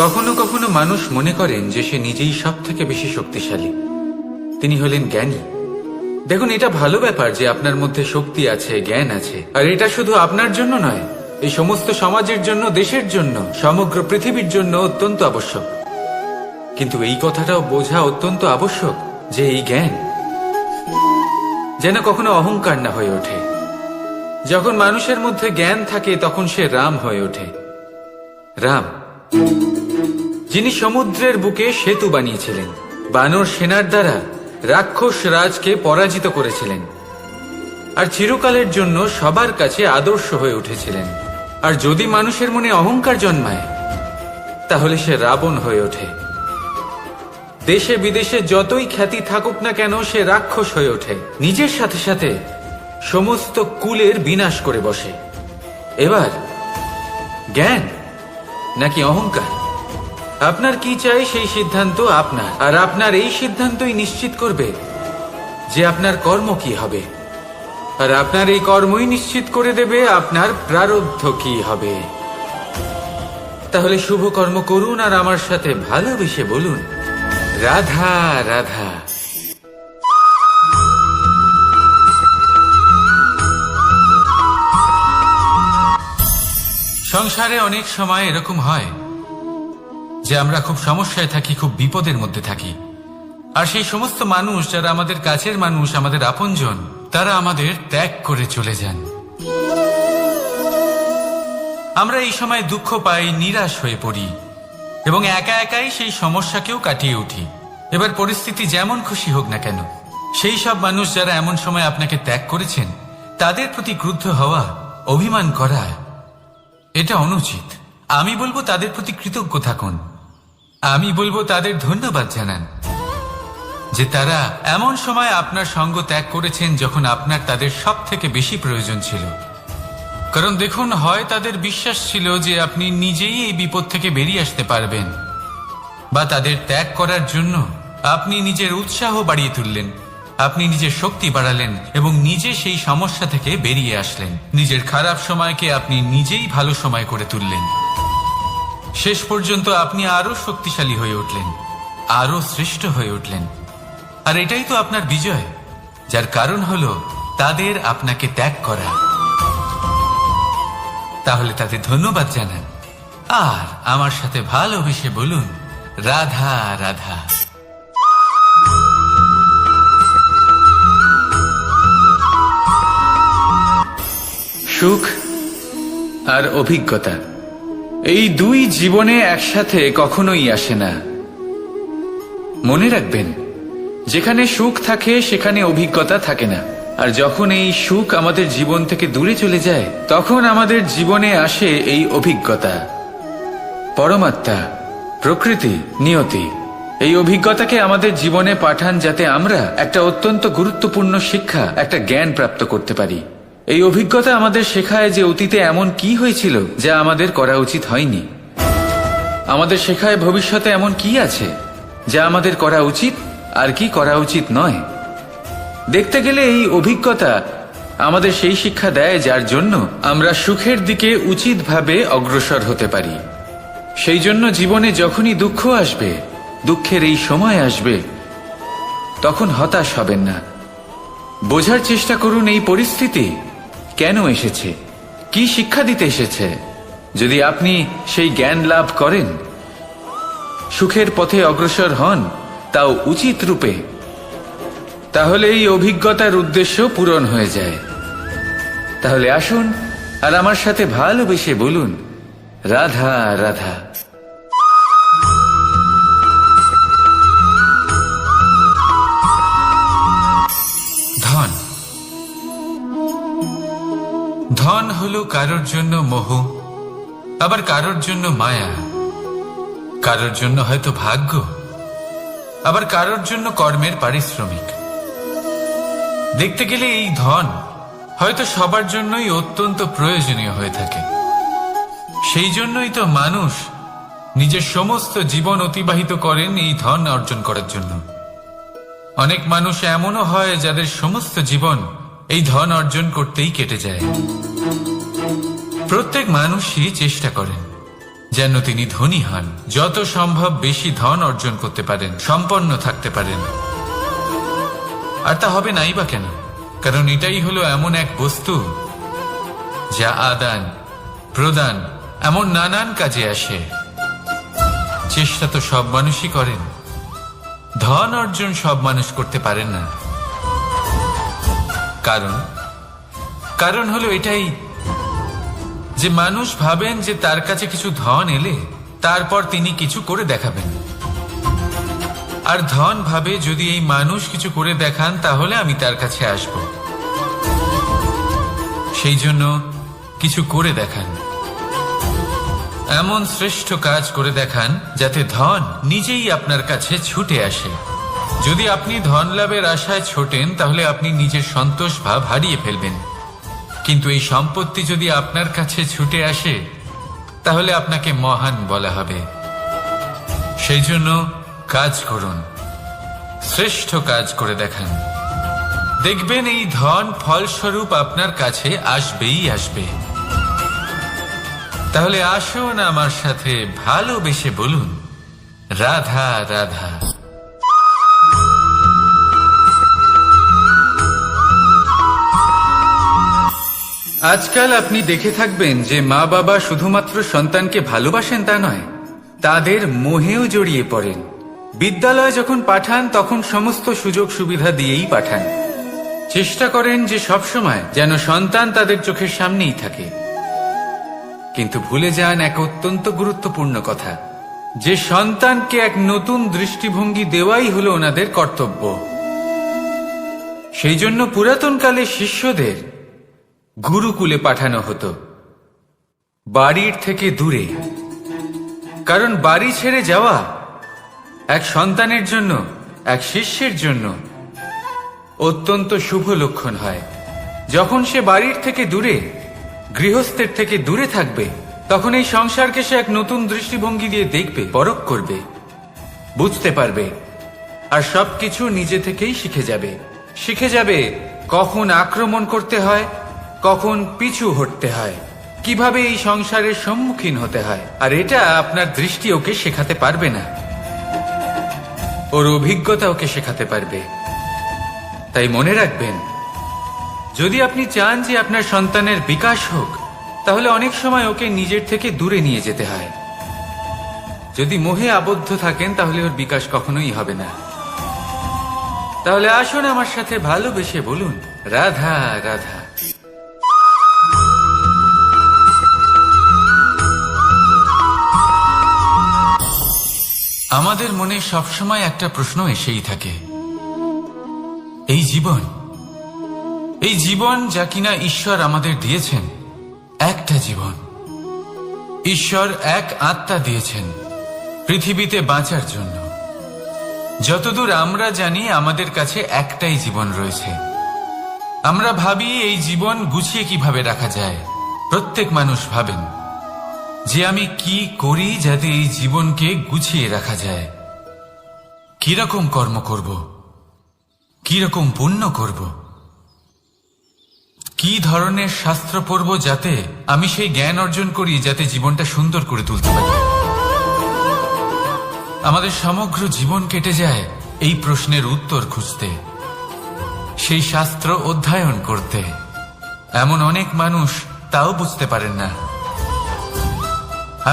কখনো কখনো মানুষ মনে করেন যে সে নিজেই সব থেকে বেশি শক্তিশালী, তিনি হলেন জ্ঞানী। দেখুন, এটা ভালো ব্যাপার যে আপনার মধ্যে শক্তি আছে, জ্ঞান আছে, আর এটা শুধু আপনার জন্য নয়, এই সমস্ত সমাজের জন্য, দেশের জন্য, সমগ্র পৃথিবীর জন্য অত্যন্ত আবশ্যক। কিন্তু এই কথাটাও বোঝা অত্যন্ত আবশ্যক যে এই জ্ঞান যেন কখনো অহংকার না হয়ে ওঠে। যখন মানুষের মধ্যে জ্ঞান থাকে তখন সে রাম হয়ে ওঠে। রাম, যিনি সমুদ্রের বুকে সেতু বানিয়েছিলেন, বানর সেনার দ্বারা রাক্ষস রাজকে পরাজিত করেছিলেন, আর চিরকালের জন্য সবার কাছে আদর্শ হয়ে উঠেছিলেন। আর যদি মানুষের মনে অহংকার জন্মায় তাহলে সে রাবণ হয়ে ওঠে। দেশে বিদেশে যতই খ্যাতি থাকুক না কেন সে রাক্ষস হয়ে ওঠে, নিজের সাথে সাথে সমস্ত কুলের বিনাশ করে বসে। এবার জ্ঞান নাকি অহংকার, আপনার কি চাই সেই সিদ্ধান্ত আপনার, আর আপনার এই সিদ্ধান্তই নিশ্চিত করবে যে আপনার কর্ম কি হবে, আর আপনার এই কর্মই নিশ্চিত করে দেবে আপনার প্রারব্ধ কি হবে। তাহলে শুভ কর্ম করুন আর আমার সাথে ভালোবেসে বলুন রাধা রাধা। সংসারে অনেক সময় এরকম হয় যে আমরা খুব সমস্যায় থাকি, খুব বিপদের মধ্যে থাকি, আর সেই সমস্ত মানুষ যারা আমাদের কাছের মানুষ, আমাদের আপনজন, তারা আমাদের ত্যাগ করে চলে যান। আমরা এই সময় দুঃখ পাই, নিরাশ হয়ে পড়ি এবং একা একাই সেই সমস্যাকেও কাটিয়ে উঠি। এবার পরিস্থিতি যেমন খুশি হোক না কেন, সেই সব মানুষ যারা এমন সময় আপনাকে ত্যাগ করেছেন তাদের প্রতি ক্রুদ্ধ হওয়া, অভিমান করা, এটা অনুচিত। আমি বলবো তাদের প্রতি কৃতজ্ঞ থাকুন। আমি বলবো তাদের ধন্যবাদ জানান যে তারা এমন সময় আপনার সঙ্গ ত্যাগ করেছেন যখন আপনার তাদের সব থেকে বেশি প্রয়োজন ছিল। কারণ দেখুন, হয় তাদের বিশ্বাস ছিল যে আপনি নিজেই এই বিপদ থেকে বেরিয়ে আসতে পারবেন, বা তাদের ত্যাগ করার জন্য আপনি নিজের উৎসাহ বাড়িয়ে তুললেন, আপনি নিজের শক্তি বাড়ালেন এবং নিজে সেই সমস্যা থেকে বেরিয়ে আসলেন। নিজের খারাপ সময়কে আপনি নিজেই ভালো সময় করে তুললেন। শেষ পর্যন্ত আপনি আরো শক্তিশালী হয়ে উঠলেন, আরো শ্রেষ্ঠ হয়ে উঠলেন। আর এটাই তো আপনার বিজয়, যার কারণ হলো তাদের আপনাকে ত্যাগ করা। তাহলে তাদের ধন্যবাদ জানান আর আমার সাথে ভালোবেসে বলুন রাধা রাধা। সুখ আর অভিজ্ঞতা, এই দুই জীবনে একসাথে কখনোই আসে না। মনে রাখবেন, যেখানে সুখ থাকে সেখানে অভিজ্ঞতা থাকে না। আর যখন এই সুখ আমাদের জীবন থেকে দূরে চলে যায় তখন আমাদের জীবনে আসে এই অভিজ্ঞতা। পরমাত্মা, প্রকৃতি, নিয়তি এই অভিজ্ঞতাকে আমাদের জীবনে পাঠান যাতে আমরা একটা অত্যন্ত গুরুত্বপূর্ণ শিক্ষা, একটা জ্ঞান প্রাপ্ত করতে পারি। এই অভিজ্ঞতা আমাদের শেখায় যে অতীতে এমন কি হয়েছিল যা আমাদের করা উচিত হয়নি। আমাদের শেখায় ভবিষ্যতে এমন কি আছে যা আমাদের করা উচিত আর কি করা উচিত নয়। দেখতে গেলে এই অভিজ্ঞতা আমাদের সেই শিক্ষা দেয় যার জন্য আমরা সুখের দিকে উচিতভাবে অগ্রসর হতে পারি। সেই জন্য জীবনে যখনই দুঃখ আসবে দুঃখের এই সময় আসবে, তখন হতাশ হবেন না। বোঝার চেষ্টা করুন এই পরিস্থিতি কেন এসেছে, কি শিক্ষা দিতে এসেছে। যদি আপনি সেই জ্ঞান লাভ করেন, সুখের পথে অগ্রসর হন, তাও উচিত রূপে, তাহলে এই অভিজ্ঞতার উদ্দেশ্য পূরণ হয়ে যায়। তাহলে আসুন আর আমার সাথে ভালোবেসে বলুন, রাধা রাধা। ধন, ধন হলো কারোর জন্য মোহ, আবার কারোর জন্য মায়া, কারোর জন্য হয়তো ভাগ্য, আবার কারোর জন্য কর্মের পারিশ্রমিক। দেখতে গেলে এই ধন হয়তো সবার জন্যই অত্যন্ত প্রয়োজনীয় হয়ে থাকে। সেই জন্যই তো মানুষ নিজের সমস্ত জীবন অতিবাহিত করেন এই ধন অর্জন করার জন্য। অনেক মানুষ এমনও হয় যাদের সমস্ত জীবন এই ধন অর্জন করতেই কেটে যায়। প্রত্যেক মানুষই চেষ্টা করেন যেন তিনি ধনী হন, যত সম্ভব বেশি ধন অর্জন করতে পারেন, সম্পন্ন থাকতে পারেন। আর তা হবে নাই বা কেন? কারণ এটাই হলো এমন এক বস্তু যা আদান প্রদান এমন নানান কাজে আসে। চেষ্টা তো সব মানুষই করেন, ধন অর্জন সব মানুষ করতে পারেন না। কারণ হলো এটাই যে মানুষ ভাবেন যে তার কাছে কিছু ধন এলে তারপর তিনি কিছু করে দেখাবেন, আর ধন ভাবে যদি এই মানুষ কিছু করে দেখান তাহলে আমি তার কাছে আসব। সেই জন্য কিছু করে দেখান, এমন শ্রেষ্ঠ কাজ করে দেখান যাতে ধন নিজেই আপনার কাছে ছুটে আসে। যদি আপনি ধন লাভের আশায় ছোটেন তাহলে আপনি নিজের সন্তোষ ভাব হারিয়ে ফেলবেন। কিন্তু এই সম্পত্তি যদি আপনার কাছে ছুটে আসে তাহলে আপনাকে মহান বলা হবে। সেই জন্য কাজ করুন, শ্রেষ্ঠ কাজ করে দেখান, দেখবেন এই ধন ফলস্বরূপ আপনার কাছে আসবেই আসবে। তাহলে আসুন আমার সাথে ভালোবেসে বলুন, রাধা রাধা। আজকাল আপনি দেখে থাকবেন যে মা বাবা শুধুমাত্র সন্তানকে ভালোবাসেন তা নয়, তাদের মোহেও জড়িয়ে পড়েন। বিদ্যালয়ে যখন পাঠান তখন সমস্ত সুযোগ সুবিধা দিয়েই পাঠান। চেষ্টা করেন যে সবসময় যেন সন্তান তাদের চোখের সামনেই থাকে। কিন্তু ভুলে যান এক অত্যন্ত গুরুত্বপূর্ণ কথা, যে সন্তানকে এক নতুন দৃষ্টিভঙ্গি দেওয়াই হলো ওনাদের কর্তব্য। সেই জন্য পুরাতনকালে শিষ্যদের গুরুকুলে পাঠানো হতো, বাড়ির থেকে দূরে। কারণ বাড়ি ছেড়ে যাওয়া এক সন্তানের জন্য, এক শিষ্যের জন্য অত্যন্ত শুভ লক্ষণ হয়। যখন সে বাড়ির থেকে দূরে, গৃহস্থের থেকে দূরে থাকবে, তখন এই সংসারকে সে এক নতুন দৃষ্টিভঙ্গি দিয়ে দেখবে, পরখ করবে, বুঝতে পারবে, আর সবকিছু নিজে থেকেই শিখে যাবে কখন আক্রমণ করতে হয়, কখন পিছু হটতে হয়, কিভাবে এই সংসারের সম্মুখীন হতে হয়। আর এটা আপনার দৃষ্টি ওকে শেখাতে পারবে না, ওর অভিজ্ঞতা ওকে শেখাতে পারবে। তাই মনে রাখবেন, যদি আপনি চান যে আপনার সন্তানের বিকাশ হোক, তাহলে অনেক সময় ওকে নিজের থেকে দূরে নিয়ে যেতে হয়। যদি মোহে আবদ্ধ থাকেন তাহলে ওর বিকাশ কখনোই হবে না। তাহলে আসুন আমার সাথে ভালোবেসে বলুন, রাধা রাধা। আমাদের মনে সবসময় একটা প্রশ্ন এসেই থাকে, এই জীবন যা কিনা ঈশ্বর আমাদের দিয়েছেন, একটা জীবন, ঈশ্বর এক আত্মা দিয়েছেন পৃথিবীতে বাঁচার জন্য। যতদূর আমরা জানি আমাদের কাছে একটাই জীবন রয়েছে। আমরা ভাবি এই জীবন গুছিয়ে কিভাবে রাখা যায়। প্রত্যেক মানুষ ভাবেন যে আমি কি করি যাতে এই জীবনকে গুছিয়ে রাখা যায়, কিরকম কর্ম করব, কিরকম পুণ্য করব, কি ধরনের শাস্ত্র পড়ব যাতে আমি সেই জ্ঞান অর্জন করি যাতে জীবনটা সুন্দর করে তুলতে পারি। আমাদের সমগ্র জীবন কেটে যায় এই প্রশ্নের উত্তর খুঁজতে, সেই শাস্ত্র অধ্যয়ন করতে। এমন অনেক মানুষ তাও বুঝতে পারেন না।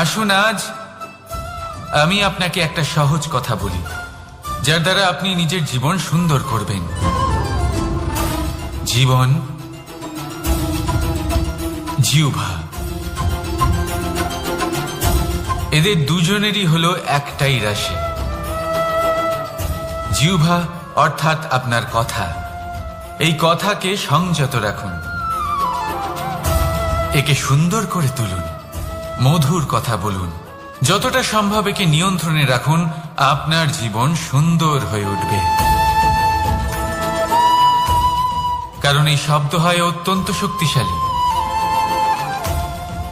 আসুন আজ আমি আপনাকে একটা সহজ কথা বলি, যার দ্বারা আপনি নিজের জীবন সুন্দর করবেন। জীবন, জিহ্বা, এদের দুজনেরই হলো একটাই রাশি। জিহ্বা অর্থাৎ আপনার কথা, এই কথাকে সংযত রাখুন, একে সুন্দর করে তুলুন, মধুর কথা বলুন, যতটা সম্ভব একে নিয়ন্ত্রণে রাখুন। আপনার জীবন সুন্দর হয়ে উঠবে। কারণ এই শব্দ হয় অত্যন্ত শক্তিশালী।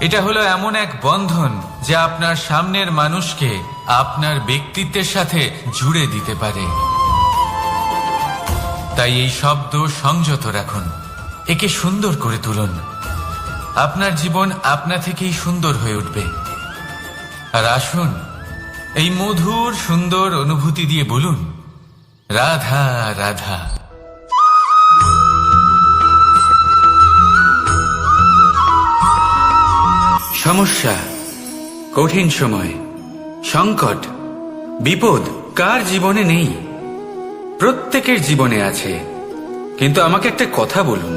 এটা হলো এমন এক বন্ধন যা আপনার সামনের মানুষকে আপনার ব্যক্তিত্বের সাথে জুড়ে দিতে পারে। তাই এই শব্দ সংযত রাখুন, একে সুন্দর করে তুলুন। আপনার জীবন আপনা থেকেই সুন্দর হয়ে উঠবে। আর আসুন এই মধুর সুন্দর অনুভূতি দিয়ে বলুন, রাধা রাধা। সমস্যা, কঠিন সময়, সংকট, বিপদ কার জীবনে নেই? প্রত্যেকের জীবনে আছে। কিন্তু আমাকে একটা কথা বলুন,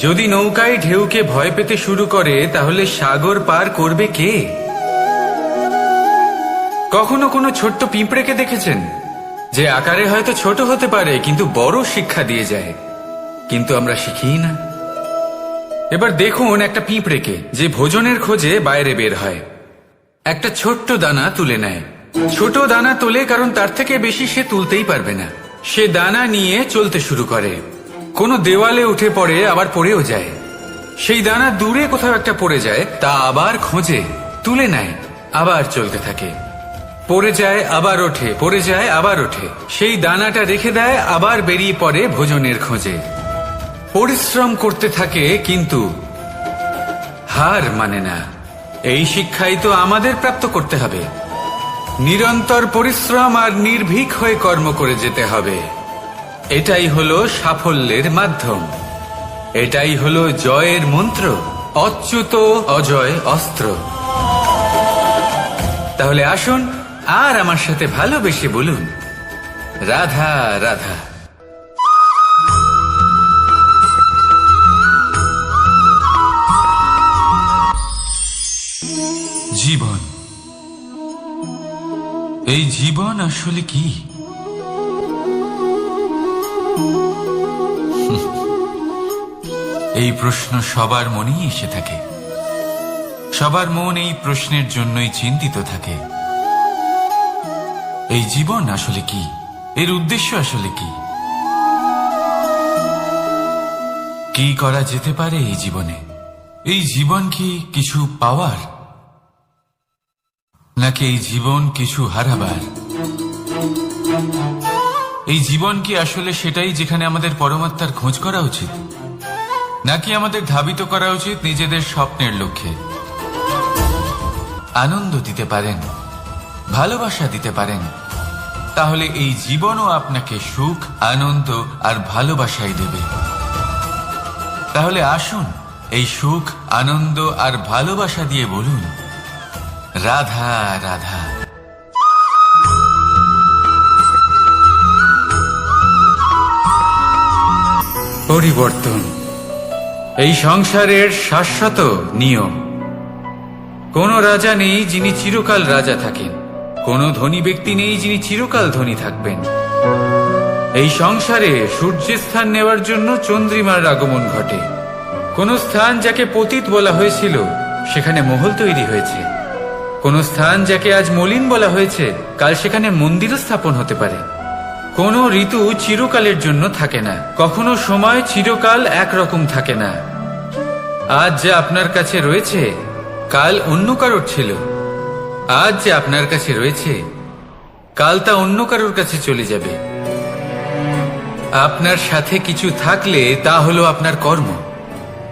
যদি নৌকায় ঢেউকে ভয় পেতে শুরু করে তাহলে সাগর পার করবে কে? কখনো কোনো ছোট্ট পিঁপড়েকে দেখেছেন, যে আকারে হয়তো ছোট হতে পারে কিন্তু বড় শিক্ষা দিয়ে যায়? কিন্তু আমরা শিখি না। এবার দেখুন একটা পিঁপড়েকে, যে ভোজনের খোঁজে বাইরে বের হয়, একটা ছোট্ট দানা তুলে নেয়। ছোট দানা তোলে কারণ তার থেকে বেশি সে তুলতেই পারবে না। সে দানা নিয়ে চলতে শুরু করে, কোনো দেওয়ালে উঠে পড়ে, আবার পড়েও যায়। সেই দানা দূরে কোথাও একটা পড়ে যায়, তা আবার খোঁজে, তুলে নেয়, আবার চলতে থাকে। পড়ে যায় আবার ওঠে, পড়ে যায় আবার ওঠে। সেই দানাটা রেখে দেয়, আবার বেরিয়ে পড়ে ভোজনের খোঁজে। পরিশ্রম করতে থাকে কিন্তু হার মানে না। এই শিক্ষাই তো আমাদের প্রাপ্ত করতে হবে। নিরন্তর পরিশ্রম আর নির্ভীক হয়ে কর্ম করে যেতে হবে। এটাই হলো সাফল্যের মাধ্যম, এটাই হলো জয়ের মন্ত্র, অচ্যুত অজয় অস্ত্র। তাহলে আসুন আর আমার সাথে ভালোবেসে বলুন, রাধা রাধা। জীবন, এই জীবন আসলে কি? এই প্রশ্ন সবার মনেই এসে থাকে। সবার মন এই প্রশ্নের জন্যই চিন্তিত থাকে। এই জীবন আসলে কি? এর উদ্দেশ্য আসলে কি? কি করা যেতে পারে এই জীবনে? এই জীবন কি কিছু পাওয়ার, নাকি এই জীবন কিছু হারাবার? এই জীবন কি আসলে সেটাই যেখানে আমাদের পরমাত্মার খোঁজ করা উচিত, নাকি আমাদের ধাবিত করা উচিত নিজেদের স্বপ্নের লক্ষ্যে? আনন্দ দিতে পারেন, ভালোবাসা দিতে পারেন, তাহলে এই জীবনও আপনাকে সুখ, আনন্দ আর ভালোবাসাই দেবে। তাহলে আসুন এই সুখ, আনন্দ আর ভালোবাসা দিয়ে বলুন, রাধা রাধা। পরিবর্তন এই সংসারের শাশ্বত নিয়ম। কোন রাজা নেই যিনি চিরকাল রাজা থাকেন, কোন ধনী ব্যক্তি নেই যিনি চিরকাল ধনী থাকবেন। এই সংসারে সূর্যের স্থান নেওয়ার জন্য চন্দ্রিমার আগমন ঘটে। কোন স্থান যাকে পতিত বলা হয়েছিল সেখানে মহল তৈরি হয়েছে। কোন স্থান যাকে আজ মলিন বলা হয়েছে কাল সেখানে মন্দিরও স্থাপন হতে পারে। কোন ঋতু চিরকালের জন্য থাকে না, কখনো সময় চিরকাল একরকম থাকে না। আজ যা আপনার কাছে রয়েছে কাল অন্য কারোর ছিল। আজ যে আপনার কাছে রয়েছে কাল তা অন্য কারোর কাছে চলে যাবে। আপনার সাথে কিছু থাকলে তা হলো আপনার কর্ম,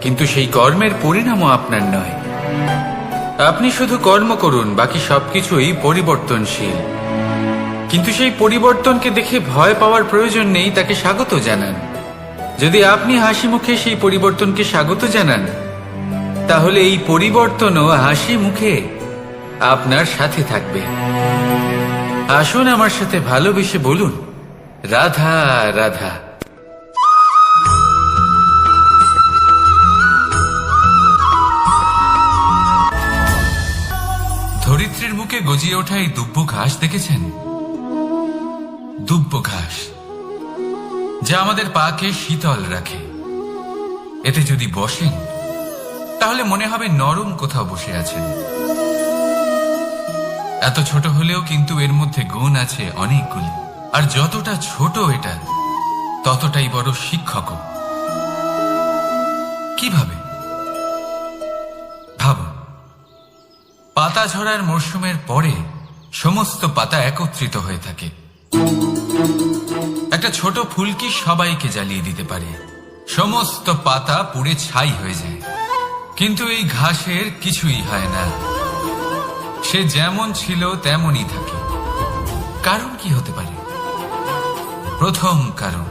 কিন্তু সেই কর্মের পরিণামও আপনার নয়। আপনি শুধু কর্ম করুন, বাকি সবকিছুই পরিবর্তনশীল। কিন্তু সেই পরিবর্তনকে দেখে ভয় পাওয়ার প্রয়োজন নেই, তাকে স্বাগত জানান। যদি আপনি হাসি মুখে সেই পরিবর্তনকে স্বাগত জানান, তাহলে এই পরিবর্তনও হাসি মুখে আপনার সাথে থাকবে। আসুন আমার সাথে ভালোবেসে বলুন, রাধা রাধা। ধরিত্রীর বুকে গজিয়ে ওঠা এই দুব্য ঘাস দেখেছেন? দুব্য ঘাস, যা আমাদের পাকে শীতল রাখে। এতে যদি বসেন, তাহলে মনে হবে নরম কোথাও বসে আছেন। এত ছোট হলেও কিন্তু এর মধ্যে গুণ আছে অনেকগুলি, আর যতটা ছোট এটা, ততটাই বড় শিক্ষকও। কিভাবে? ভাবুন, পাতা ঝরার মরশুমের পরে সমস্ত পাতা একত্রিত হয়ে থাকে। একটা ছোট ফুলকি সবাইকে জ্বালিয়ে দিতে পারে, সমস্ত পাতা পুড়ে ছাই হয়ে যায়। কিন্তু এই ঘাসের কিছুই হয় না, সে যেমন ছিল তেমনই থাকে। কারণ কি হতে পারে? প্রথম কারণ,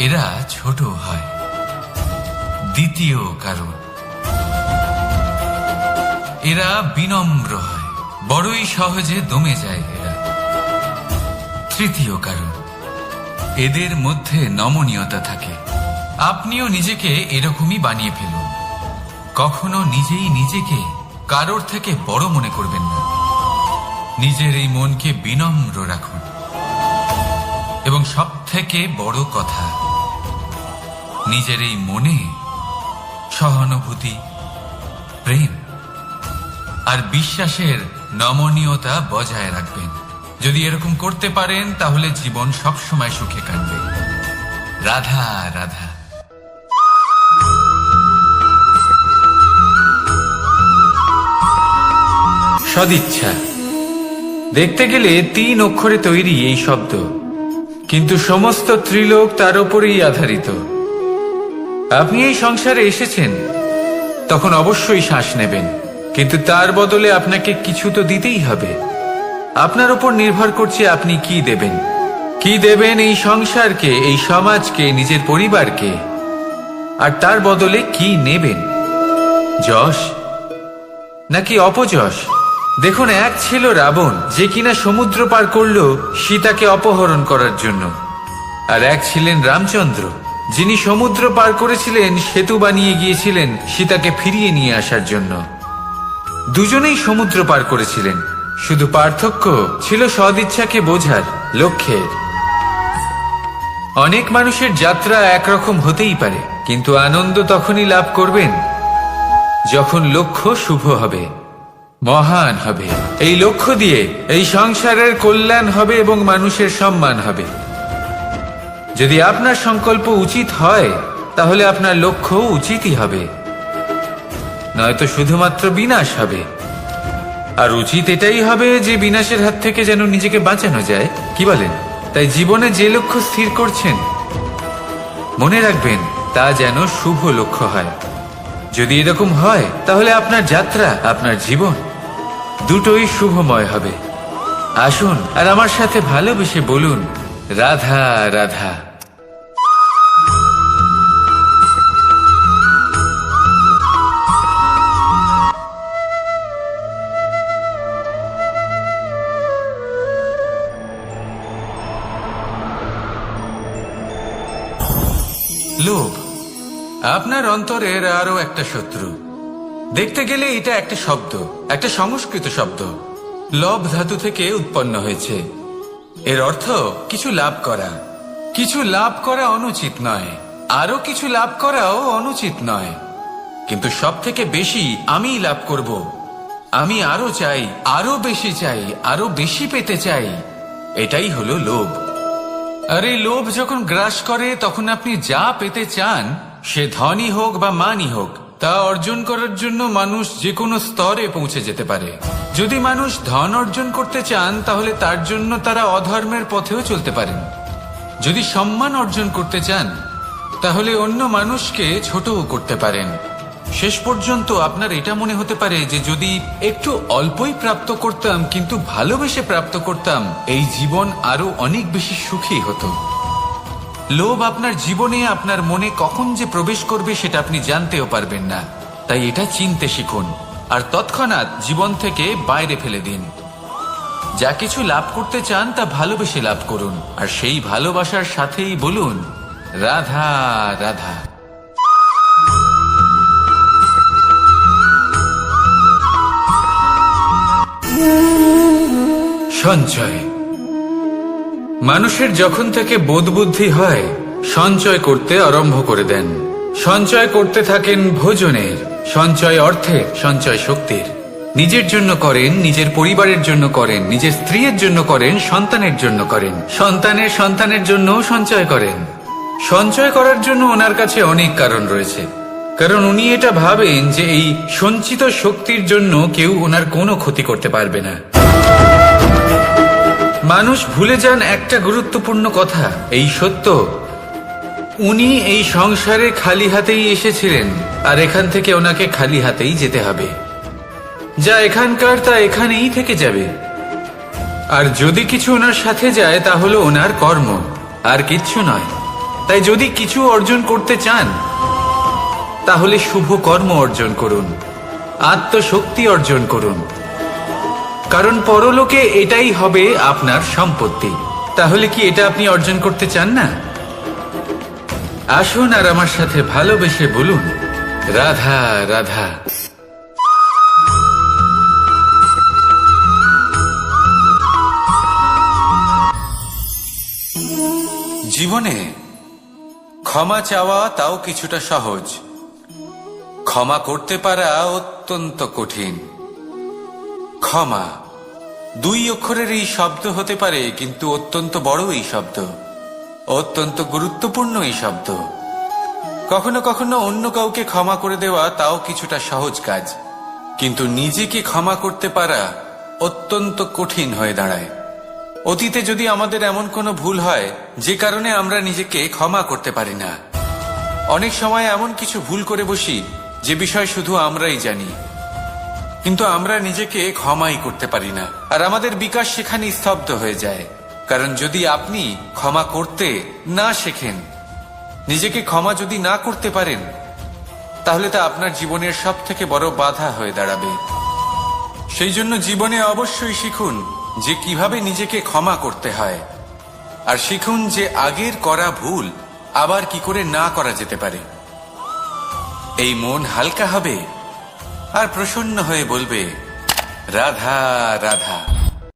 এরা ছোট হয়। দ্বিতীয় কারণ, এরা বিনম্র হয়, বড়ই সহজে দমে যায় এরা। তৃতীয় কারণ, এদের মধ্যে নমনীয়তা থাকে। আপনিও নিজেকে এরকমই বানিয়ে ফেলুন। কখনো নিজেই নিজেকে কারোর থেকে বড় মনে করবেন না। নিজের এই মনকে বিনম্র রাখুন। এবং সব থেকে বড় কথা, নিজের এই মনে সহানুভূতি, প্রেম আর বিশ্বাসের নমনীয়তা বজায় রাখবেন। যদি এরকম করতে পারেন, তাহলে জীবন সবসময় সুখে কাটবে। রাধা রাধা। সদিচ্ছা, দেখতে গেলে 3 অক্ষরে তৈরি এই শব্দ, কিন্তু সমস্ত ত্রিলোক তার উপরেই আধারিত। আপনি এই সংসারে এসেছেন, তখন অবশ্যই শ্বাস নেবেন, কিন্তু তার বদলে আপনাকে কিছু তো দিতেই হবে। আপনার উপর নির্ভর করছে আপনি কি দেবেন। কি দেবেন এই সংসারকে, এই সমাজকে, নিজের পরিবারকে, আর তার বদলে কি নেবেন? যশ নাকি অপযশ? দেখুন, এক ছিল রাবণ, যে কিনা সমুদ্র পার করলো সীতাকে অপহরণ করার জন্য। আর এক ছিলেন রামচন্দ্র, যিনি সমুদ্র পার করেছিলেন, সেতু বানিয়ে গিয়েছিলেন সীতাকে ফিরিয়ে নিয়ে আসার জন্য। দুজনেই সমুদ্র পার করেছিলেন, শুধু পার্থক্য ছিল সদিচ্ছাকে বোঝার, লক্ষ্যের। অনেক মানুষের যাত্রা একরকম হতেই পারে, কিন্তু আনন্দ তখনই লাভ করবেন যখন লক্ষ্য শুভ হবে, মহান হবে। এই লক্ষ্য দিয়ে এই সংসারের কল্যাণ হবে এবং মানুষের সম্মান হবে। যদি আপনার সংকল্প উচিত হয়, তাহলে আপনার লক্ষ্য উচিতই হবে, নয়তো শুধুমাত্র বিনাশ হবে। আর উচিত এটাই হবে যে বিনাশের হাত থেকে যেন নিজেকে বাঁচানো যায়। কি বলেন? তাই জীবনে যে লক্ষ্য স্থির করছেন, মনে রাখবেন তা যেন শুভ লক্ষ্য হয়। যদি এরকম হয়, তাহলে আপনার যাত্রা, আপনার জীবন দুটোই শুভময় হবে। আসুন আর আমার সাথে ভালোবেসে বলুন, রাধা রাধা। লোভ আপনার অন্তরের আরো একটা শত্রু। দেখতে গেলে এটা একটা শব্দ, একটা সংস্কৃত শব্দ। লব ধাতু থেকে উৎপন্ন হয়েছে। এর অর্থ কিছু লাভ করা। কিছু লাভ করা অনুচিত নয়, আরো কিছু লাভ করাও অনুচিত নয়, কিন্তু সব থেকে বেশি আমি লাভ করব। আমি আরো চাই, আরো বেশি চাই, আরো বেশি পেতে চাই। এটাই হলো লোভ। আর এই লোভ যখন গ্রাস করে, তখন আপনি যা পেতে চান, সে ধনই হোক বা মানই হোক, তা অর্জন করার জন্য মানুষ যে কোনো স্তরে পৌঁছে যেতে পারে। যদি মানুষ ধন অর্জন করতে চান, তাহলে তার জন্য তারা অধর্মের পথেও চলতে পারেন। যদি সম্মান অর্জন করতে চান, তাহলে অন্য মানুষকে ছোটও করতে পারেন। শেষ পর্যন্ত আপনার এটা মনে হতে পারে যে যদি একটু অল্পই প্রাপ্ত করতাম কিন্তু ভালোবেসে প্রাপ্ত করতাম, এই জীবন আরো অনেক বেশি সুখী হতো। লোভ আপনার জীবনে, আপনার মনে কখন যে প্রবেশ করবে সেটা আপনি জানতেও পারবেন না। তাই এটা চিনতে শিখুন আর তৎক্ষণাৎ জীবন থেকে বাইরে ফেলে দিন। যা কিছু লাভ করতে চান তা ভালোবেসে লাভ করুন, আর সেই ভালোবাসার সাথেই বলুন রাধা রাধা। সঞ্চয়। মানুষের যখন থেকে বোধ বুদ্ধি হয় সঞ্চয় করতে আরম্ভ করে দেন। সঞ্চয় করতে থাকেন ভোজনের, সঞ্চয় অর্থের, সঞ্চয় শক্তির। নিজের জন্য করেন, নিজের পরিবারের জন্য করেন, নিজের স্ত্রীর জন্য করেন, সন্তানের জন্য করেন, সন্তানের সন্তানের জন্যও সঞ্চয় করেন। সঞ্চয় করার জন্য ওনার কাছে অনেক কারণ রয়েছে, কারণ উনি এটা ভাবেন যে এই সঞ্চিত শক্তির জন্য কেউ ওনার কোনো ক্ষতি করতে পারবে না। মানুষ ভুলে যান একটা গুরুত্বপূর্ণ কথা, এই সত্য, উনি এই সংসারে খালি হাতেই এসেছিলেন আর এখান থেকে ওনাকে খালি হাতেই যেতে হবে। যা এখানকার তা এখানেই থেকে যাবে। আর যদি কিছু ওনার সাথে যায় তা হলো ওনার কর্ম, আর কিচ্ছু নয়। তাই যদি কিছু অর্জন করতে চান তাহলে শুভ কর্ম অর্জন করুন, আত্মশক্তি অর্জন করুন, কারণ পরলোকে এটাই হবে আপনার সম্পত্তি। তাহলে কি এটা আপনি অর্জন করতে চান না? আসুন আর আমার সাথে ভালোবেসে বলুন রাধা রাধা। জীবনে ক্ষমা চাওয়া তাও কিছুটা সহজ, ক্ষমা করতে পারা অত্যন্ত কঠিন। ক্ষমা দুই অক্ষরের এই শব্দ হতে পারে, কিন্তু অত্যন্ত বড় এই শব্দ, অত্যন্ত গুরুত্বপূর্ণ এই শব্দ। কখনো কখনো অন্য কাউকে ক্ষমা করে দেওয়া তাও কিছুটা সহজ কাজ, কিন্তু নিজেকে ক্ষমা করতে পারা অত্যন্ত কঠিন হয়ে দাঁড়ায়। অতীতে যদি আমাদের এমন কোনো ভুল হয় যে কারণে আমরা নিজেকে ক্ষমা করতে পারি না, অনেক সময় এমন কিছু ভুল করে বসি যে বিষয় শুধু আমরাই জানি, কিন্তু আমরা নিজেকে ক্ষমাই করতে পারি না, আর আমাদের বিকাশ সেখানে স্তব্ধ হয়ে যায়। কারণ যদি আপনি ক্ষমা করতে না শেখেন, নিজেকে ক্ষমা যদি না করতে পারেন, তাহলে তা আপনার জীবনের সব থেকে বড় বাধা হয়ে দাঁড়াবে। সেই জন্য জীবনে অবশ্যই শিখুন যে কিভাবে নিজেকে ক্ষমা করতে হয়, আর শিখুন যে আগের করা ভুল আবার কি করে না করা যেতে পারে। এই মন হালকা হবে আর প্রসন্ন হয়ে বলবে রাধা রাধা।